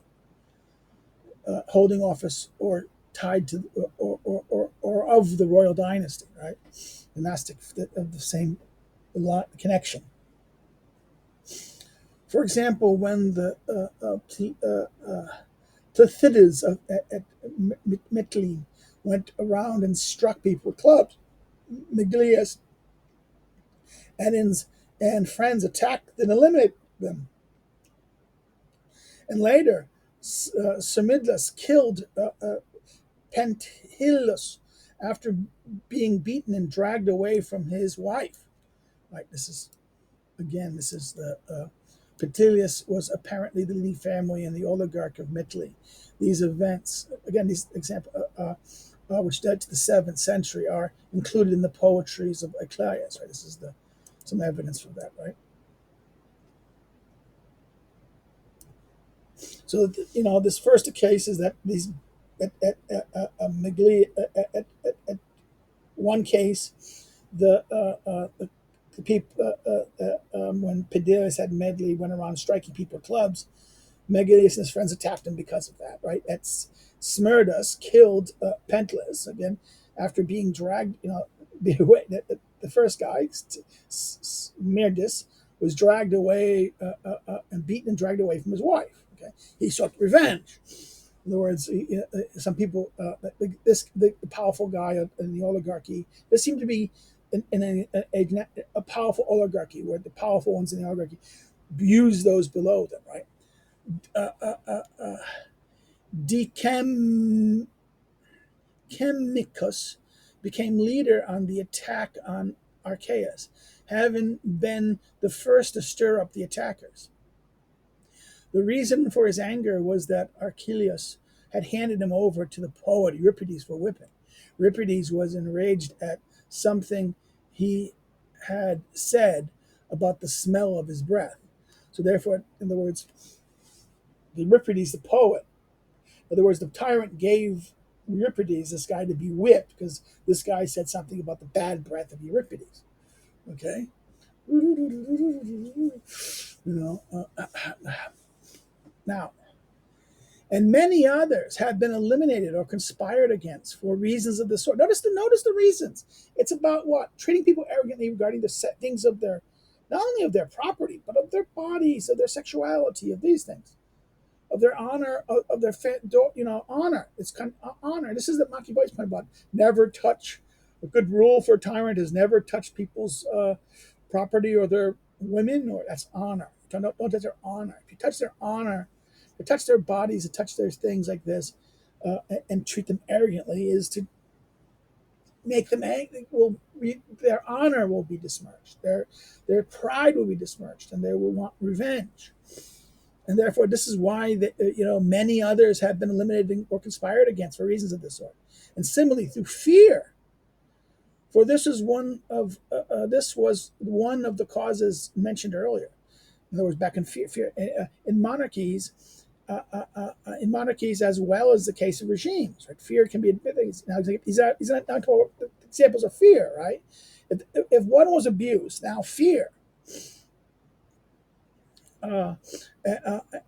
holding office or tied to or of the royal dynasty, right? Dynastic of the same connection. For example, when the Thucydides at Mytilene went around and struck people with clubs, Megalius and friends attacked and eliminated them. And later, Semidlus killed Penthilus after being beaten and dragged away from his wife. Right. This is the Petilius was apparently the leading family in the oligarch of Mytilene. These events, again, these examples, which date to the 7th century, are included in the poetries of Aclaeus. Right. This is some evidence for that. Right. So this first case is that these at one case, the people when Pedilius had medley went around striking people with clubs, Megalius and his friends attacked him because of that. Right, at Smerdus killed Pentlus again after being dragged. The first guy, Smerdus, was dragged away and beaten and dragged away from his wife. Okay, he sought revenge. In other words, some people, the powerful guy in the oligarchy, there seemed to be a powerful oligarchy where the powerful ones in the oligarchy abuse those below them, right? Decemicus became leader on the attack on Archaeus, having been the first to stir up the attackers. The reason for his anger was that Archelaus had handed him over to the poet Euripides for whipping. Euripides was enraged at something he had said about the smell of his breath. So therefore, in other words, Euripides, the poet, in other words, the tyrant gave Euripides, this guy, to be whipped because this guy said something about the bad breath of Euripides. Okay? Now, and many others have been eliminated or conspired against for reasons of this sort. Notice the reasons. It's about what? Treating people arrogantly regarding the things of their, not only of their property, but of their bodies, of their sexuality, of these things, of their honor, of their honor. It's kind of honor. This is the Machiavelli's point about never touch. A good rule for a tyrant is never touch people's property or their women, or that's honor. Don't touch their honor. If you touch their honor, to touch their bodies, to touch their things like this, and treat them arrogantly, is to make them angry. Their honor will be besmirched. Their pride will be besmirched, and they will want revenge. And therefore, this is why many others have been eliminated or conspired against for reasons of this sort. And similarly, through fear. For this was one of the causes mentioned earlier. In other words, back in fear in monarchies. In monarchies, as well as the case of regimes, right? Fear can be admitted. Now, he's not talking about examples of fear, right? If one was abused, now fear.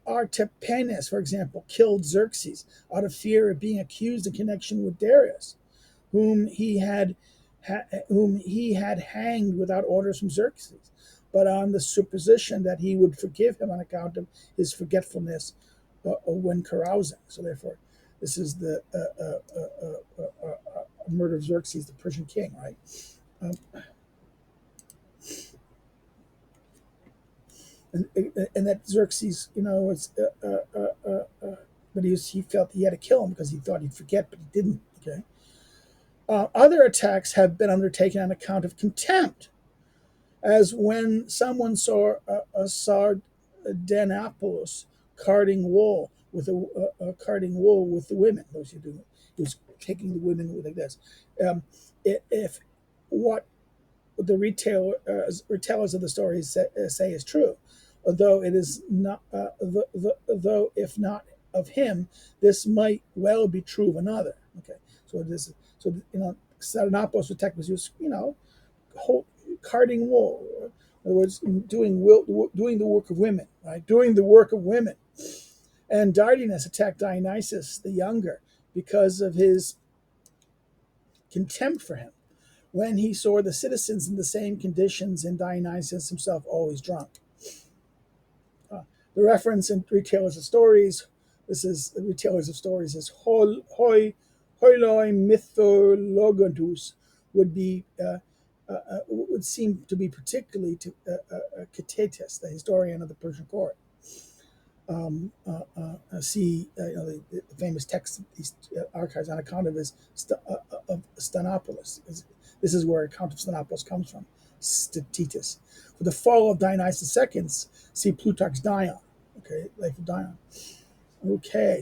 Artapanus, for example, killed Xerxes out of fear of being accused in connection with Darius, whom he had hanged without orders from Xerxes, but on the supposition that he would forgive him on account of his forgetfulness when carousing. So therefore, this is the murder of Xerxes, the Persian king, right? And that Xerxes, was, but he felt he had to kill him because he thought he'd forget, but he didn't. Okay. Other attacks have been undertaken on account of contempt, as when someone saw Sardanapalus carding wool with the women. Those who do, he was taking the women like this. If what the retailers of the story say is true, though it is not, though if not of him, this might well be true of another. Okay, Sardanapalus' attack was used, carding wool. In other words, doing the work of women, right? Doing the work of women. And Dardanus attacked Dionysius the Younger because of his contempt for him when he saw the citizens in the same conditions and Dionysius himself always drunk. The reference in Retailers of Stories, this is Retailers of Stories, is hoiloi mythologontus would seem to be particularly to Ctetus, the historian of the Persian court. See the famous text, these archives on account of his of Stenopolis. This is where account of Stenopolis comes from, Titus. For the fall of Dionysius II, see Plutarch's Dion. Okay, Life of Dion. Okay,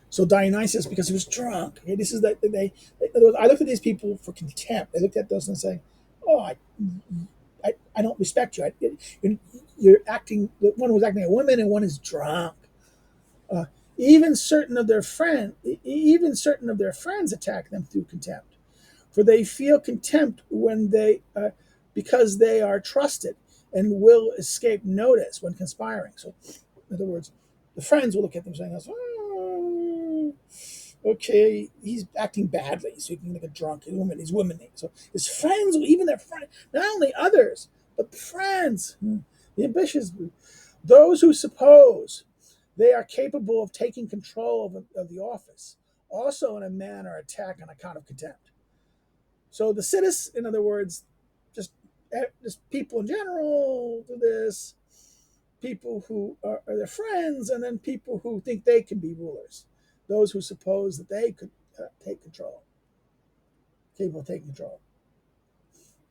so Dionysius, because he was drunk. Okay, this is that I looked at these people for contempt. I looked at those and saying, "Oh, I don't respect you. You're acting. One was acting like a woman, and one is drunk." Uh, even certain of their friends attack them through contempt, for they feel contempt when because they are trusted and will escape notice when conspiring. So, in other words, the friends will look at them saying, "Oh, okay, he's acting badly, he's speaking like a drunk woman, he's womaning." So his friends, even their friends, not only others, but friends, the ambitious, those who suppose they are capable of taking control of the office, also in a manner attack on account of contempt. So the citizens, in other words, just people in general do this, people who are their friends, and then people who think they can be rulers, those who suppose that they could take control, capable of taking control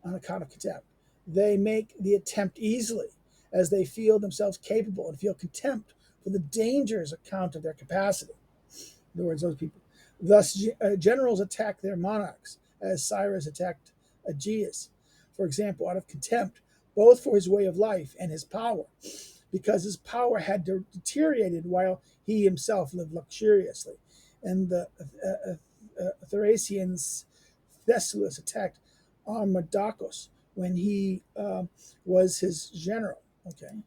on account of contempt. They make the attempt easily, as they feel themselves capable and feel contempt for the dangers account of their capacity. In other words, those people. Thus, generals attack their monarchs, as Cyrus attacked Aegeus, for example, out of contempt, both for his way of life and his power, because his power had deteriorated while he himself lived luxuriously. And the Thracians, Thessalus attacked Armadacos when he was his general. Okay.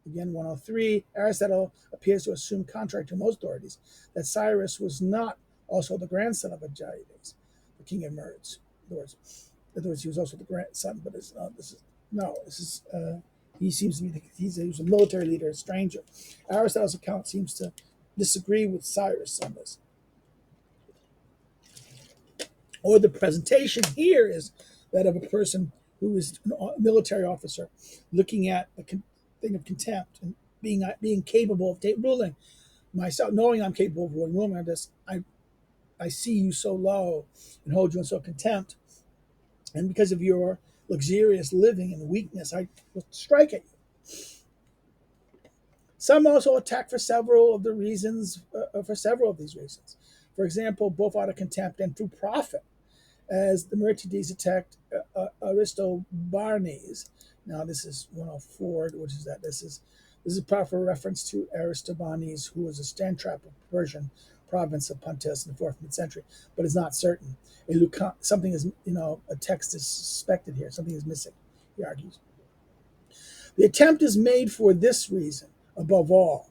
Again, 103, Aristotle appears to assume, contrary to most authorities, that Cyrus was not also the grandson of Aegeus, the king of Medes. In other words, he was also the grandson, but he seems to be, he was a military leader, a stranger. Aristotle's account seems to disagree with Cyrus on this. Or the presentation here is that of a person who is a military officer looking at a thing of contempt and being capable of ruling myself, knowing I'm capable of ruling this. I see you so low and hold you in so contempt, and because of your luxurious living and weakness, I will strike at you. Some also attack for several of these reasons. For example, both out of contempt and through profit, as the Myrtides attacked Aristobulnes. Now this is 104. Which is that? This is proper reference to Aristobulnes, who was a satrap of Persian province of Pontus in the 4th mid-century, but it's not certain. Something is, a text is suspected here. Something is missing, he argues. The attempt is made for this reason, above all,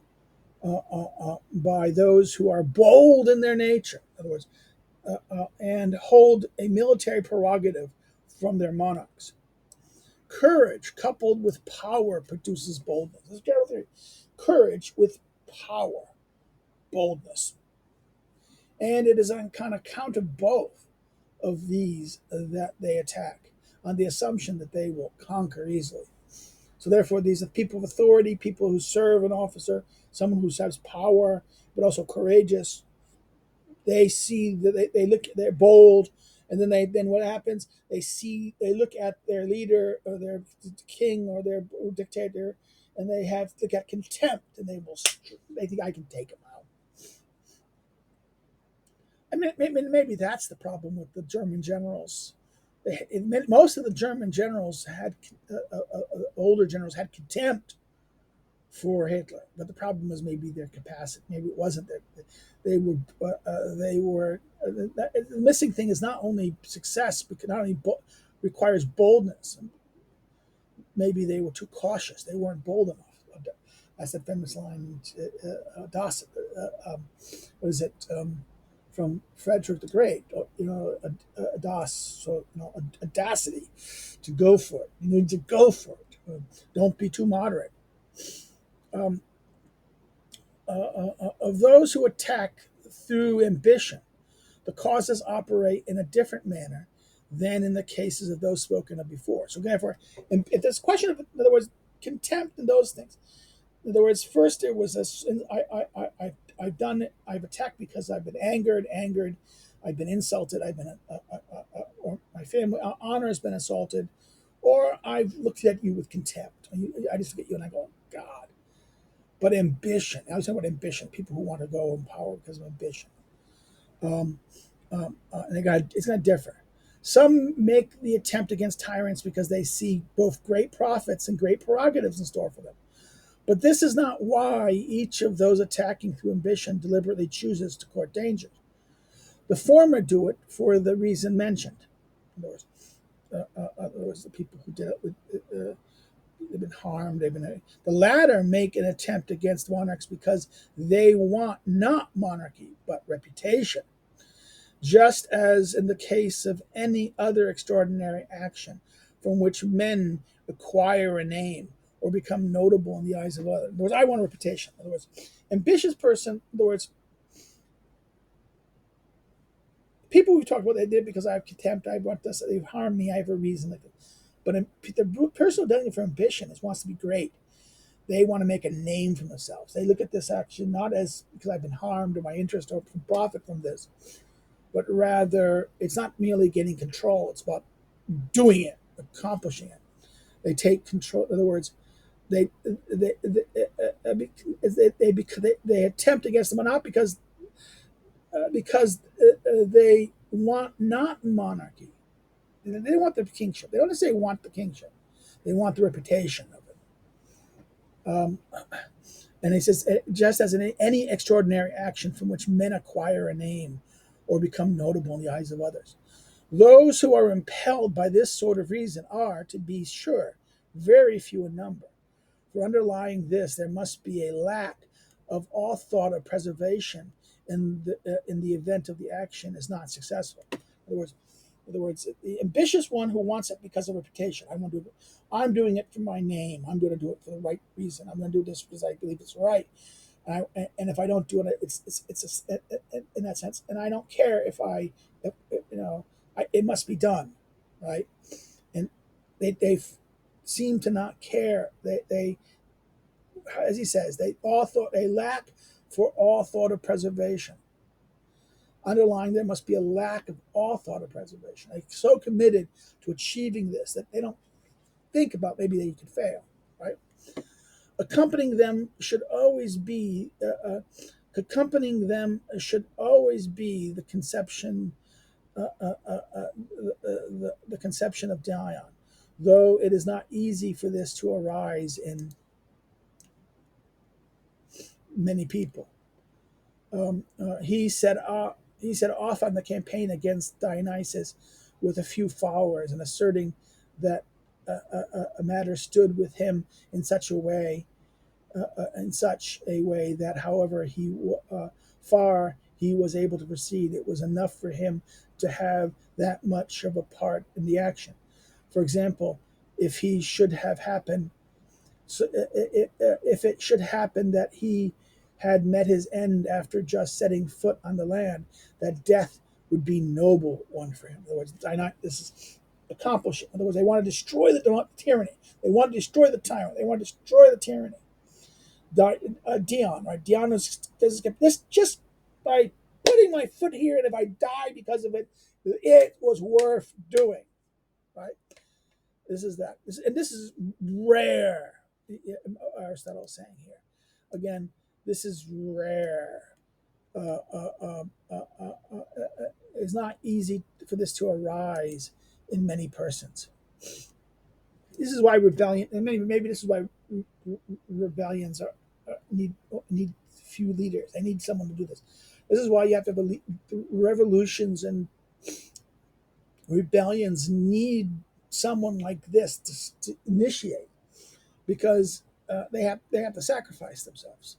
by those who are bold in their nature. In other words, and hold a military prerogative from their monarchs. Courage coupled with power produces boldness. This is general theory. Courage with power, boldness. And it is on account of both of these that they attack, on the assumption that they will conquer easily. So therefore, these are people of authority, people who serve an officer, someone who has power, but also courageous. They see that they're bold, and then what happens? They look at their leader or their king or their dictator, and they look at contempt, and they think I can take him out. I mean, maybe that's the problem with the German generals. Most of the German generals older generals had contempt for Hitler. But the problem was maybe their capacity. Maybe it wasn't that the missing thing is not only success, but not only requires boldness. Maybe they were too cautious. They weren't bold enough. That's the famous line, Das, what is it, from Frederick the Great? Das, so audacity to go for it. You need to go for it. Don't be too moderate. Um, of those who attack through ambition, the causes operate in a different manner than in the cases of those spoken of before. So, therefore, if there's a question of, in other words, contempt and those things. In other words, first it was I've done it. I've attacked because I've been angered. I've been insulted. I've been, or my family honor has been assaulted, or I've looked at you with contempt. I just look at you and I go, God. But ambition. I was talking about ambition. People who want to go in power because of ambition. And it's going to differ. Some make the attempt against tyrants because they see both great profits and great prerogatives in store for them. But this is not why each of those attacking through ambition deliberately chooses to court danger. The former do it for the reason mentioned. In other words, the people who did it they've been harmed. The latter make an attempt against monarchs because they want not monarchy but reputation, just as in the case of any other extraordinary action from which men acquire a name or become notable in the eyes of others. In other words, I want a reputation. In other words, ambitious person, in other words, people we talk about, they did because I have contempt, I want this, they've harmed me, I have a reason. But the person who does it for ambition wants to be great. They want to make a name for themselves. They look at this action not as because I've been harmed or my interest or profit from this, but rather it's not merely getting control. It's about doing it, accomplishing it. They take control. In other words, they attempt against them, not because they want not monarchy. They want the kingship. They don't say want the kingship. They want the reputation of it. And he says, just as in any extraordinary action from which men acquire a name or become notable in the eyes of others. Those who are impelled by this sort of reason are, to be sure, very few in number. For underlying this, there must be a lack of all thought of preservation in the event of the action is not successful. In other words, the ambitious one who wants it because of reputation. I'm doing it for my name. I'm going to do it for the right reason. I'm going to do this because I believe it's right. And if I don't do it, it's in that sense. And I don't care it must be done, right? And they seem to not care. They as he says, they lack for all thought of preservation. Underlying there must be a lack of all thought of preservation. They're so committed to achieving this that they don't think about maybe they could fail, right? Accompanying them should always be the conception the conception of Dion, though it is not easy for this to arise in many people. He set off on the campaign against Dionysus with a few followers and asserting that a matter stood with him in such a way that, however far he was able to proceed, it was enough for him to have that much of a part in the action. For example, if he should have happened, so if it should happen that he had met his end after just setting foot on the land, that death would be noble one for him. In other words, this is accomplishing. In other words, they want to destroy the tyranny. They want to destroy the tyrant. They want to destroy the tyranny. Dion, right? Dion does this just by putting my foot here, and if I die because of it, it was worth doing, right? This is that, and this is rare. Aristotle is saying here, again, this is rare. It's not easy for this to arise in many persons. This is why rebellion, and maybe this is why rebellions need few leaders. They need someone to do this. This is why you have to have revolutions and rebellions need someone like this to initiate because they have to sacrifice themselves.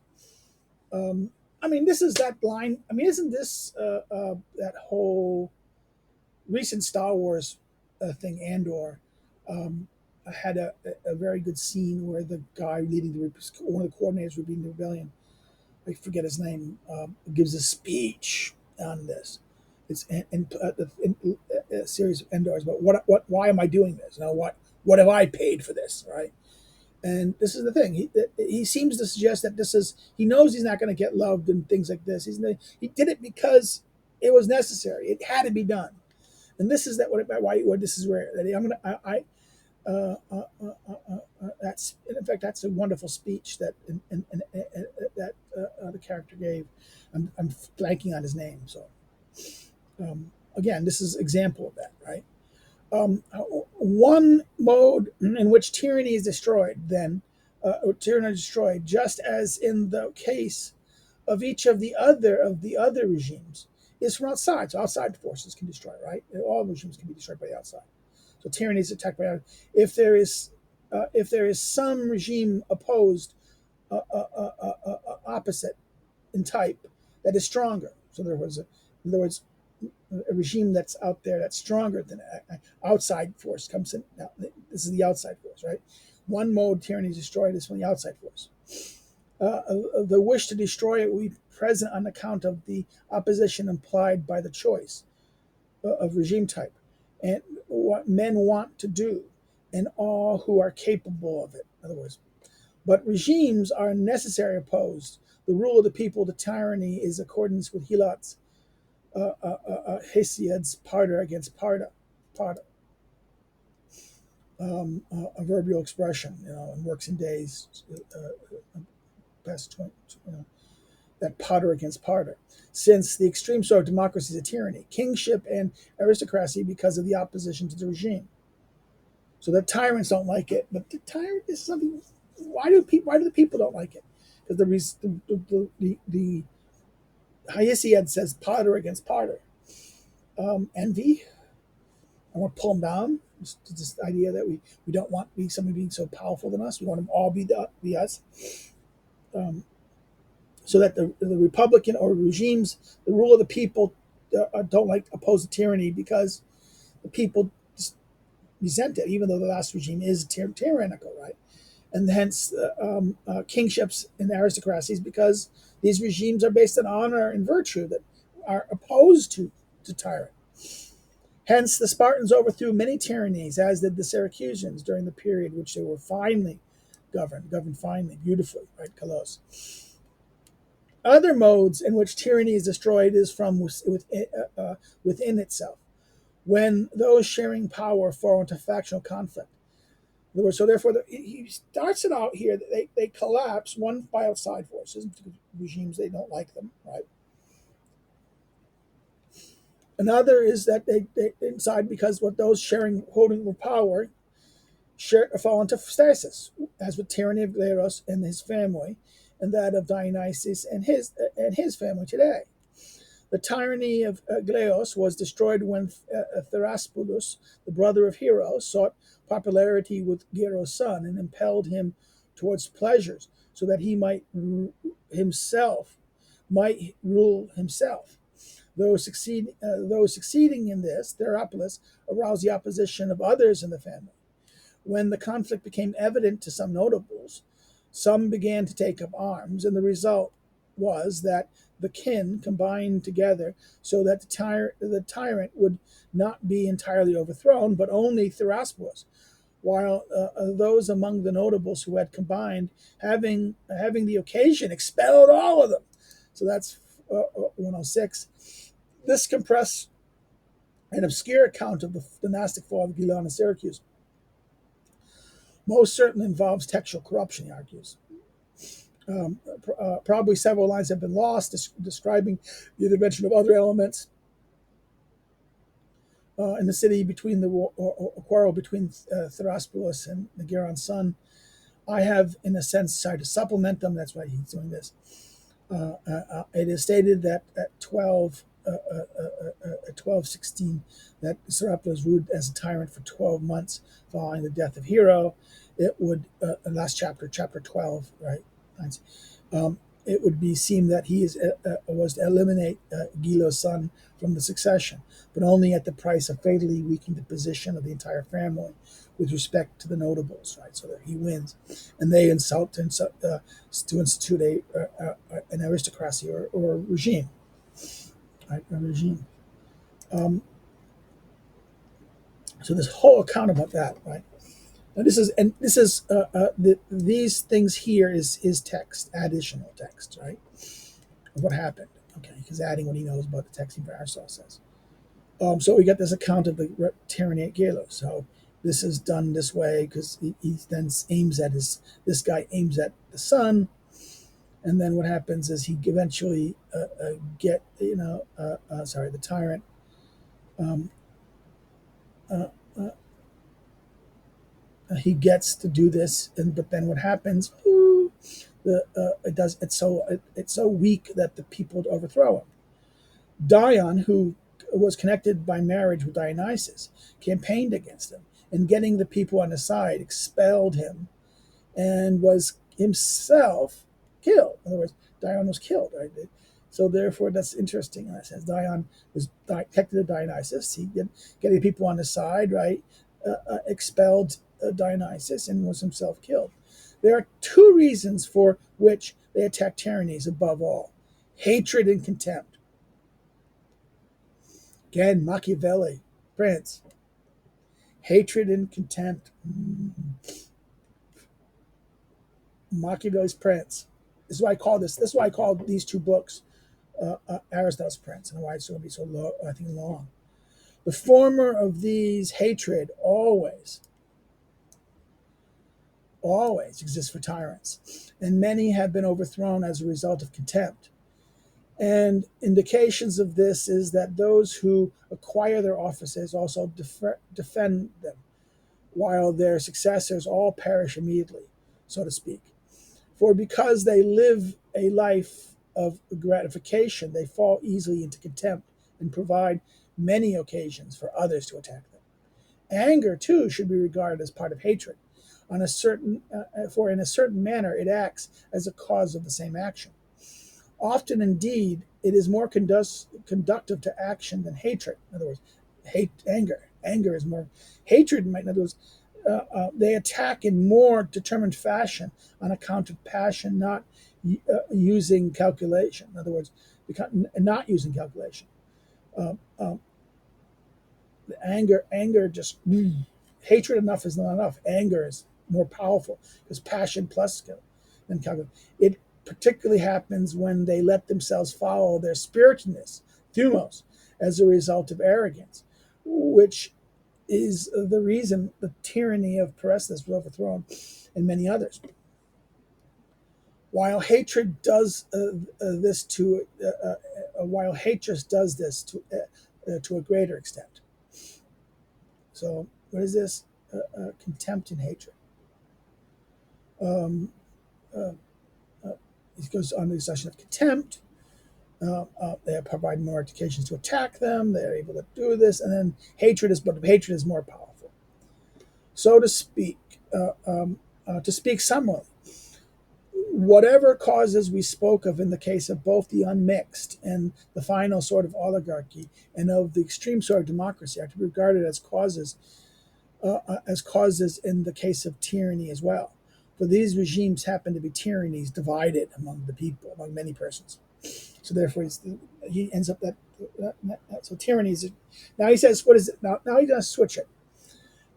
Um, I mean, this is that line. I mean, isn't this that whole recent Star Wars thing, Andor? Um, had a very good scene where the guy leading one of the coordinators leading the rebellion, I forget his name, gives a speech on this. It's in a series of Endors, but why am I doing this? You know, what have I paid for this, right? And this is the thing. He seems to suggest that he knows he's not going to get loved and things like this. He did it because it was necessary. It had to be done. And this is why this is rare. That I'm gonna that's in fact that's a wonderful speech that that the character gave. I'm blanking on his name. So again, this is an example of that, right? One mode in which tyranny is destroyed, tyranny is destroyed, just as in the case of each of the other regimes, is from outside. So outside forces can destroy, right? All regimes can be destroyed by the outside. So tyranny is attacked by if there is some regime opposed opposite in type that is stronger. So in other words, a regime that's out there that's stronger than an outside force comes in. Now, this is the outside force, right? One mode tyranny is destroyed is from the outside force. The wish to destroy it will be present on account of the opposition implied by the choice of regime type and what men want to do and all who are capable of it. In other words, but regimes are necessarily opposed. The rule of the people to tyranny is accordance with Helots Hesiod's parter against parta, adverbial expression, and works in days, past 20, that potter against parter. Since the extreme sort of democracy is a tyranny, kingship and aristocracy because of the opposition to the regime. So the tyrants don't like it, but the tyrant is something. Why do the people don't like it? Because the Hesiod says potter against parter. Envy. I want to pull them down. This idea that we don't want somebody being so powerful than us. We want them all be us. So that the Republican or regimes, the rule of the people, don't oppose the tyranny because the people just resent it, even though the last regime is tyrannical, right? And hence kingships and aristocracies because these regimes are based on honor and virtue that are opposed to tyrant. Hence, the Spartans overthrew many tyrannies, as did the Syracusans during the period which they were finely governed finely, beautifully, right, Kalos. Other modes in which tyranny is destroyed is from within itself, when those sharing power fall into factional conflict. So therefore, he starts it out here that they collapse, one by outside forces, regimes, they don't like them, right? Another is that they inside because what those holding power fall into stasis, as with tyranny of Gleros and his family, and that of Dionysus and his family today. The tyranny of Gleos was destroyed when Theraspulus, the brother of Hero, sought popularity with Gero's son and impelled him towards pleasures, so that he might rule himself. Those succeeding in this, Therapolis aroused the opposition of others in the family. When the conflict became evident to some notables, some began to take up arms, and the result was that the kin combined together so that the tyrant would not be entirely overthrown, but only Theraspulus, while those among the notables who had combined, having the occasion, expelled all of them. So that's 106. This compressed an obscure account of the dynastic fall of Gilon and Syracuse most certainly involves textual corruption, he argues. Probably several lines have been lost describing the intervention of other elements in the city between the quarrel between Theraspulus and Negeron's son. I have, in a sense, tried to supplement them. That's why he's doing this. It is stated that at 1216, that Sarepta was ruled as a tyrant for 12 months following the death of Hero. It would, last chapter, chapter 12, right? Um, it would be seem that he was to eliminate Gilo's son from the succession, but only at the price of fatally weakening the position of the entire family with respect to the notables, right? So that he wins, and they insult to institute an aristocracy or a regime, right? A regime. Um, so this whole account about that, right? Now this is these things here is text, additional text, right? Of what happened. Okay, he's adding what he knows about the text Aristotle says. So we get this account of the tyranny at Galo. So this is done this way because he then aims at this guy aims at the son, and then what happens is he eventually the tyrant um, uh, uh, he gets to do this, and but then what happens? It's so weak that the people overthrow him. Dion, who was connected by marriage with Dionysus, campaigned against him, and getting the people on his side, expelled him and was himself killed. In other words, Dion was killed. Right? So therefore, that's interesting in that sense. Dion was connected to Dionysus. He did getting people on his side, right? Expelled Dionysus and was himself killed. There are two reasons for which they attack tyrannies above all: hatred and contempt. Again, Machiavelli, Prince. Hatred and contempt. Machiavelli's Prince. This is why I call this. This is why I call these two books Aristotle's Prince, and why it's going to be so low, I think, long. The former of these, hatred, always exists for tyrants, and many have been overthrown as a result of contempt. And indications of this is that those who acquire their offices also defend them, while their successors all perish immediately, so to speak. For because they live a life of gratification, they fall easily into contempt and provide many occasions for others to attack them. Anger, too, should be regarded as part of hatred. For in a certain manner, it acts as a cause of the same action. Often, indeed, it is more conductive to action than hatred. In other words, anger. Anger is more hatred. In other words, they attack in more determined fashion on account of passion, not using calculation. In other words, not using calculation. Uh, um, anger just hatred enough is not enough. Anger is more powerful because passion plus skill than calculation. It particularly happens when they let themselves follow their spiritedness, thumos, as a result of arrogance, which is the reason the tyranny of Perestus was overthrown and many others. While hatred does this while hatred does this to a greater extent. So what is this? Contempt and hatred. Um, uh, it goes on the discussion of contempt. They provide more occasions to attack them. They're able to do this, and then but hatred is more powerful. So to speak, to speak somewhat, whatever causes we spoke of in the case of both the unmixed and the final sort of oligarchy, and of the extreme sort of democracy, are to be regarded as causes in the case of tyranny as well. For these regimes happen to be tyrannies divided among the people, among many persons. So therefore, he ends up so tyranny is. Now he says, what is it? Now he's going to switch it.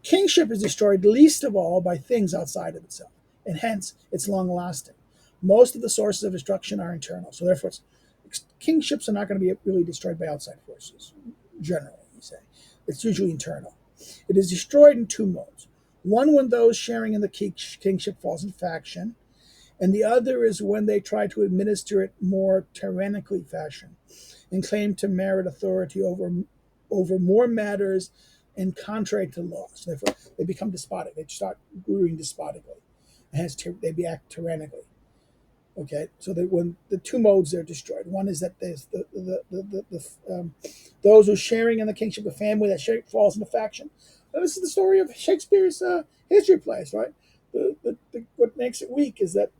Kingship is destroyed least of all by things outside of itself, and hence it's long lasting. Most of the sources of destruction are internal, so therefore kingships are not going to be really destroyed by outside forces, generally, you say. It's usually internal. It is destroyed in two modes. One, when those sharing in the kingship falls in faction, and the other is when they try to administer it more tyrannically fashion and claim to merit authority over more matters and contrary to law. So therefore, they become despotic. They start ruling despotically. hence they act tyrannically. Okay, so that when the two modes are destroyed, one is that there's those who are sharing in the kingship of family that falls into faction. Now, this is the story of Shakespeare's history plays, right? What makes it weak is that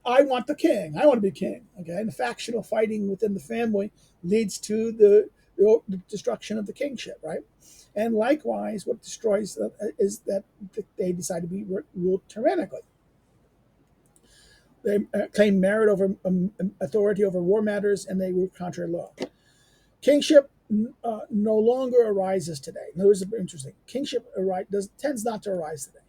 I want the king. I want to be king. Okay, and the factional fighting within the family leads to the destruction of the kingship, right? And likewise, what destroys is that they decide to be ruled tyrannically. They claim merit over authority over war matters, and they rule contrary law. Kingship no longer arises today. In other words, interesting. Kingship tends not to arise today.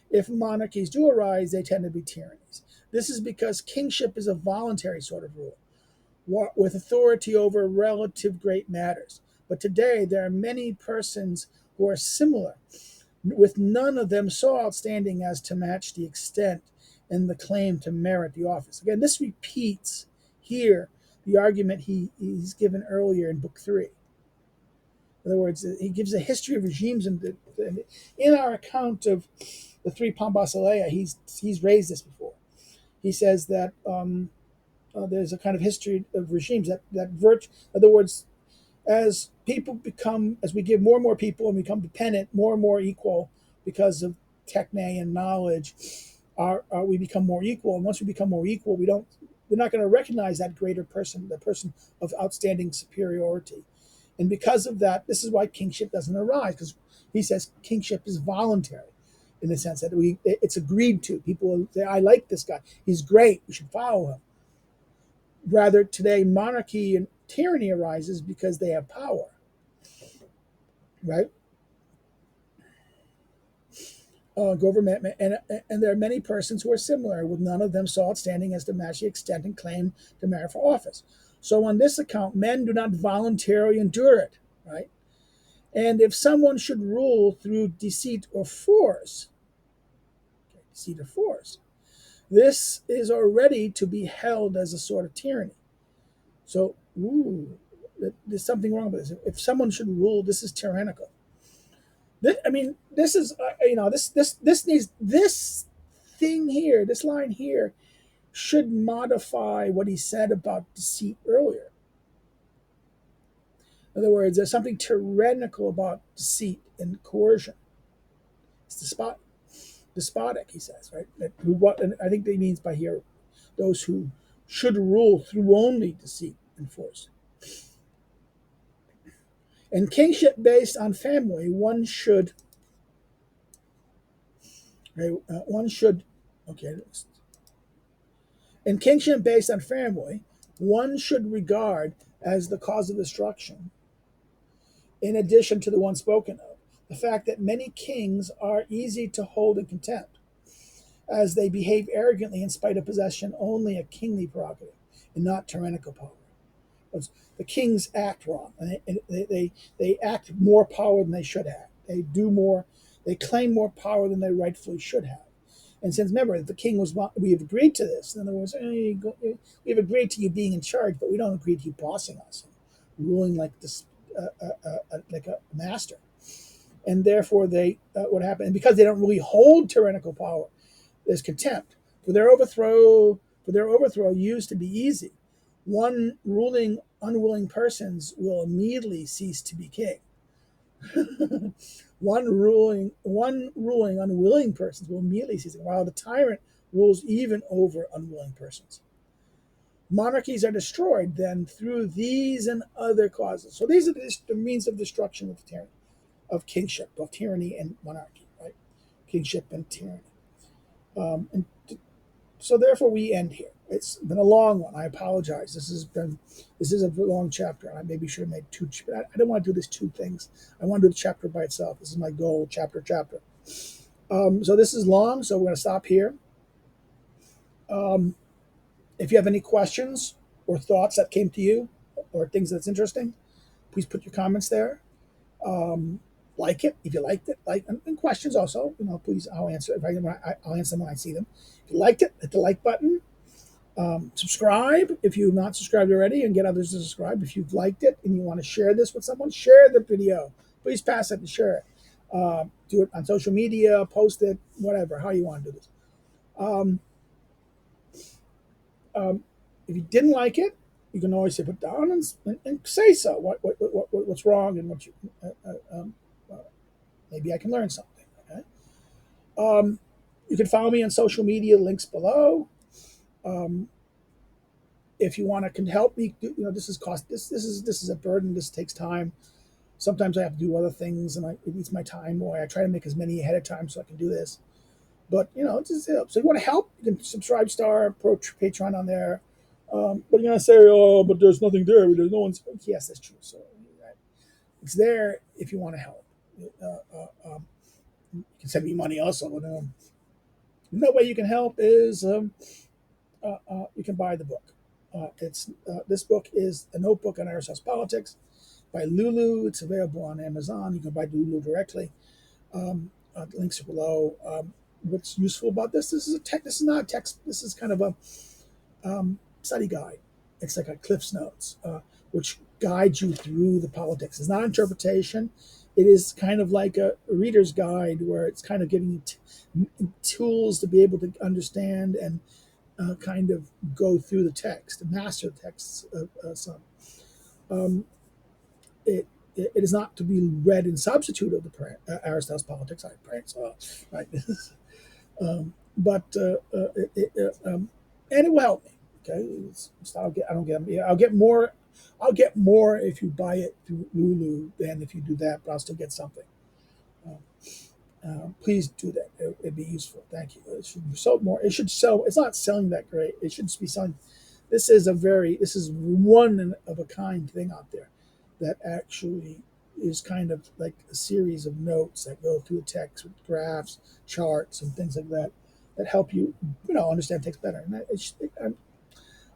If monarchies do arise, they tend to be tyrannies. This is because kingship is a voluntary sort of rule, with authority over relative great matters. But today, there are many persons who are similar, with none of them so outstanding as to match the extent and the claim to merit the office. Again, this repeats here the argument he's given earlier in Book 3. In other words, he gives a history of regimes, and in our account of the three Pambasileia, he's raised this before. He says that there's a kind of history of regimes that virtue. In other words, as we give more and more people and become dependent, more and more equal because of techne and knowledge, we become more equal. And once we become more equal, we're not going to recognize that greater person, the person of outstanding superiority. And because of that, this is why kingship doesn't arise, because he says kingship is voluntary in the sense that it's agreed to. People say, I like this guy. He's great. We should follow him. Rather, today, monarchy and tyranny arises because they have power, right? Government, and there are many persons who are similar, with none of them so outstanding as to match the extent and claim to merit for office. So on this account, men do not voluntarily endure it, right? And if someone should rule through deceit or force, this is already to be held as a sort of tyranny. So, there's something wrong with this. If someone should rule, this is tyrannical. This is this needs this thing here. This line here should modify what he said about deceit earlier. In other words, there's something tyrannical about deceit and coercion. It's despotic, he says, right? And I think he means by here those who should rule through only deceit and force. And kingship based on family, one should. In kingship based on family, one should regard as the cause of destruction, in addition to the one spoken of, the fact that many kings are easy to hold in contempt, as they behave arrogantly in spite of possession only a kingly prerogative and not tyrannical power. The kings act wrong, and they act more power than they should have. They claim more power than they rightfully should have. And since, remember, the king we have agreed to this. In other words, we have agreed to you being in charge, but we don't agree to you bossing us, ruling like this, like a master. And therefore, what happened? And because they don't really hold tyrannical power, there's contempt for their overthrow. Used to be easy. One ruling unwilling persons will immediately cease to be king. One ruling unwilling persons will immediately cease, while the tyrant rules even over unwilling persons. Monarchies are destroyed then through these and other causes. So these are the means of destruction of tyranny, of kingship, of tyranny and monarchy, right? Kingship and tyranny. So therefore we end here. It's been a long one. I apologize. This is a long chapter. I maybe should have made two. I don't want to do this two things. I want to do the chapter by itself. This is my goal, chapter. So this is long, so we're going to stop here. If you have any questions or thoughts that came to you or things that's interesting, please put your comments there. Like it if you liked it, and questions also. Please, I'll answer. I'll answer them when I see them. If you liked it, hit the like button. Subscribe if you've not subscribed already, and get others to subscribe. If you've liked it and you want to share this with someone, share the video. Please pass it and share it. Do it on social media, post it, whatever, how you want to do this. Um, um, if you didn't like it, you can always say put down and say so. What's wrong and what you uh, maybe I can learn something. Okay? Um, you can follow me on social media. Links below. Um, if you want to can help me, this is cost. This is a burden. This takes time. Sometimes I have to do other things, and it eats my time away. I try to make as many ahead of time so I can do this. But it's just help. So if you want to help, you can subscribe, star, approach Patreon on there. But you're gonna say, "Oh, but there's nothing there. There's no one's." Yes, that's true. So it's there if you want to help. You can send me money also. But no way you can help is you can buy the book. It's This book is a notebook on Aristotle's politics by Lulu. It's available on Amazon. You can buy Lulu directly. The links are below. What's useful about this? This is a tech. This is not a text. This is kind of a study guide. It's like a Cliff's Notes, which guides you through the politics. It's not interpretation. It is kind of like a reader's guide where it's kind of giving you tools to be able to understand and kind of go through the text, master the texts of some. Um, it, it is not to be read in substitute of the Aristotle's Politics. I print, so right. But and it will help me. Okay, I don't get. I'll get more. I'll get more if you buy it through Lulu than if you do that, but I'll still get something. Please do that. It'd be useful. Thank you. It should sell more. It should sell. It's not selling that great. It should be selling. This is one of a kind thing out there that actually is kind of like a series of notes that go through the text with graphs, charts, and things like that that help you, understand text better. And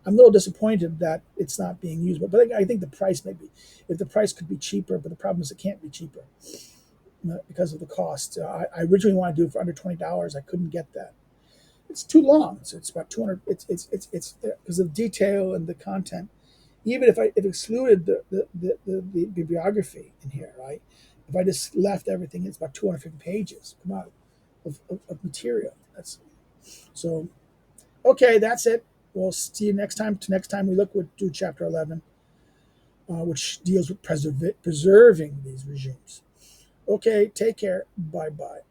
I'm a little disappointed that it's not being used, but I think the price maybe, if the price could be cheaper, but the problem is it can't be cheaper because of the cost. I originally wanted to do it for under $20. I couldn't get that. It's too long. So it's about 200. It's because of the detail and the content. Even if I excluded the bibliography in here, right? If I just left everything, it's about 250 pages. Come on, of material. That's so. Okay, that's it. We'll see you next time. Next time we'll do chapter 11, which deals with preserving these regimes. Okay, take care. Bye bye.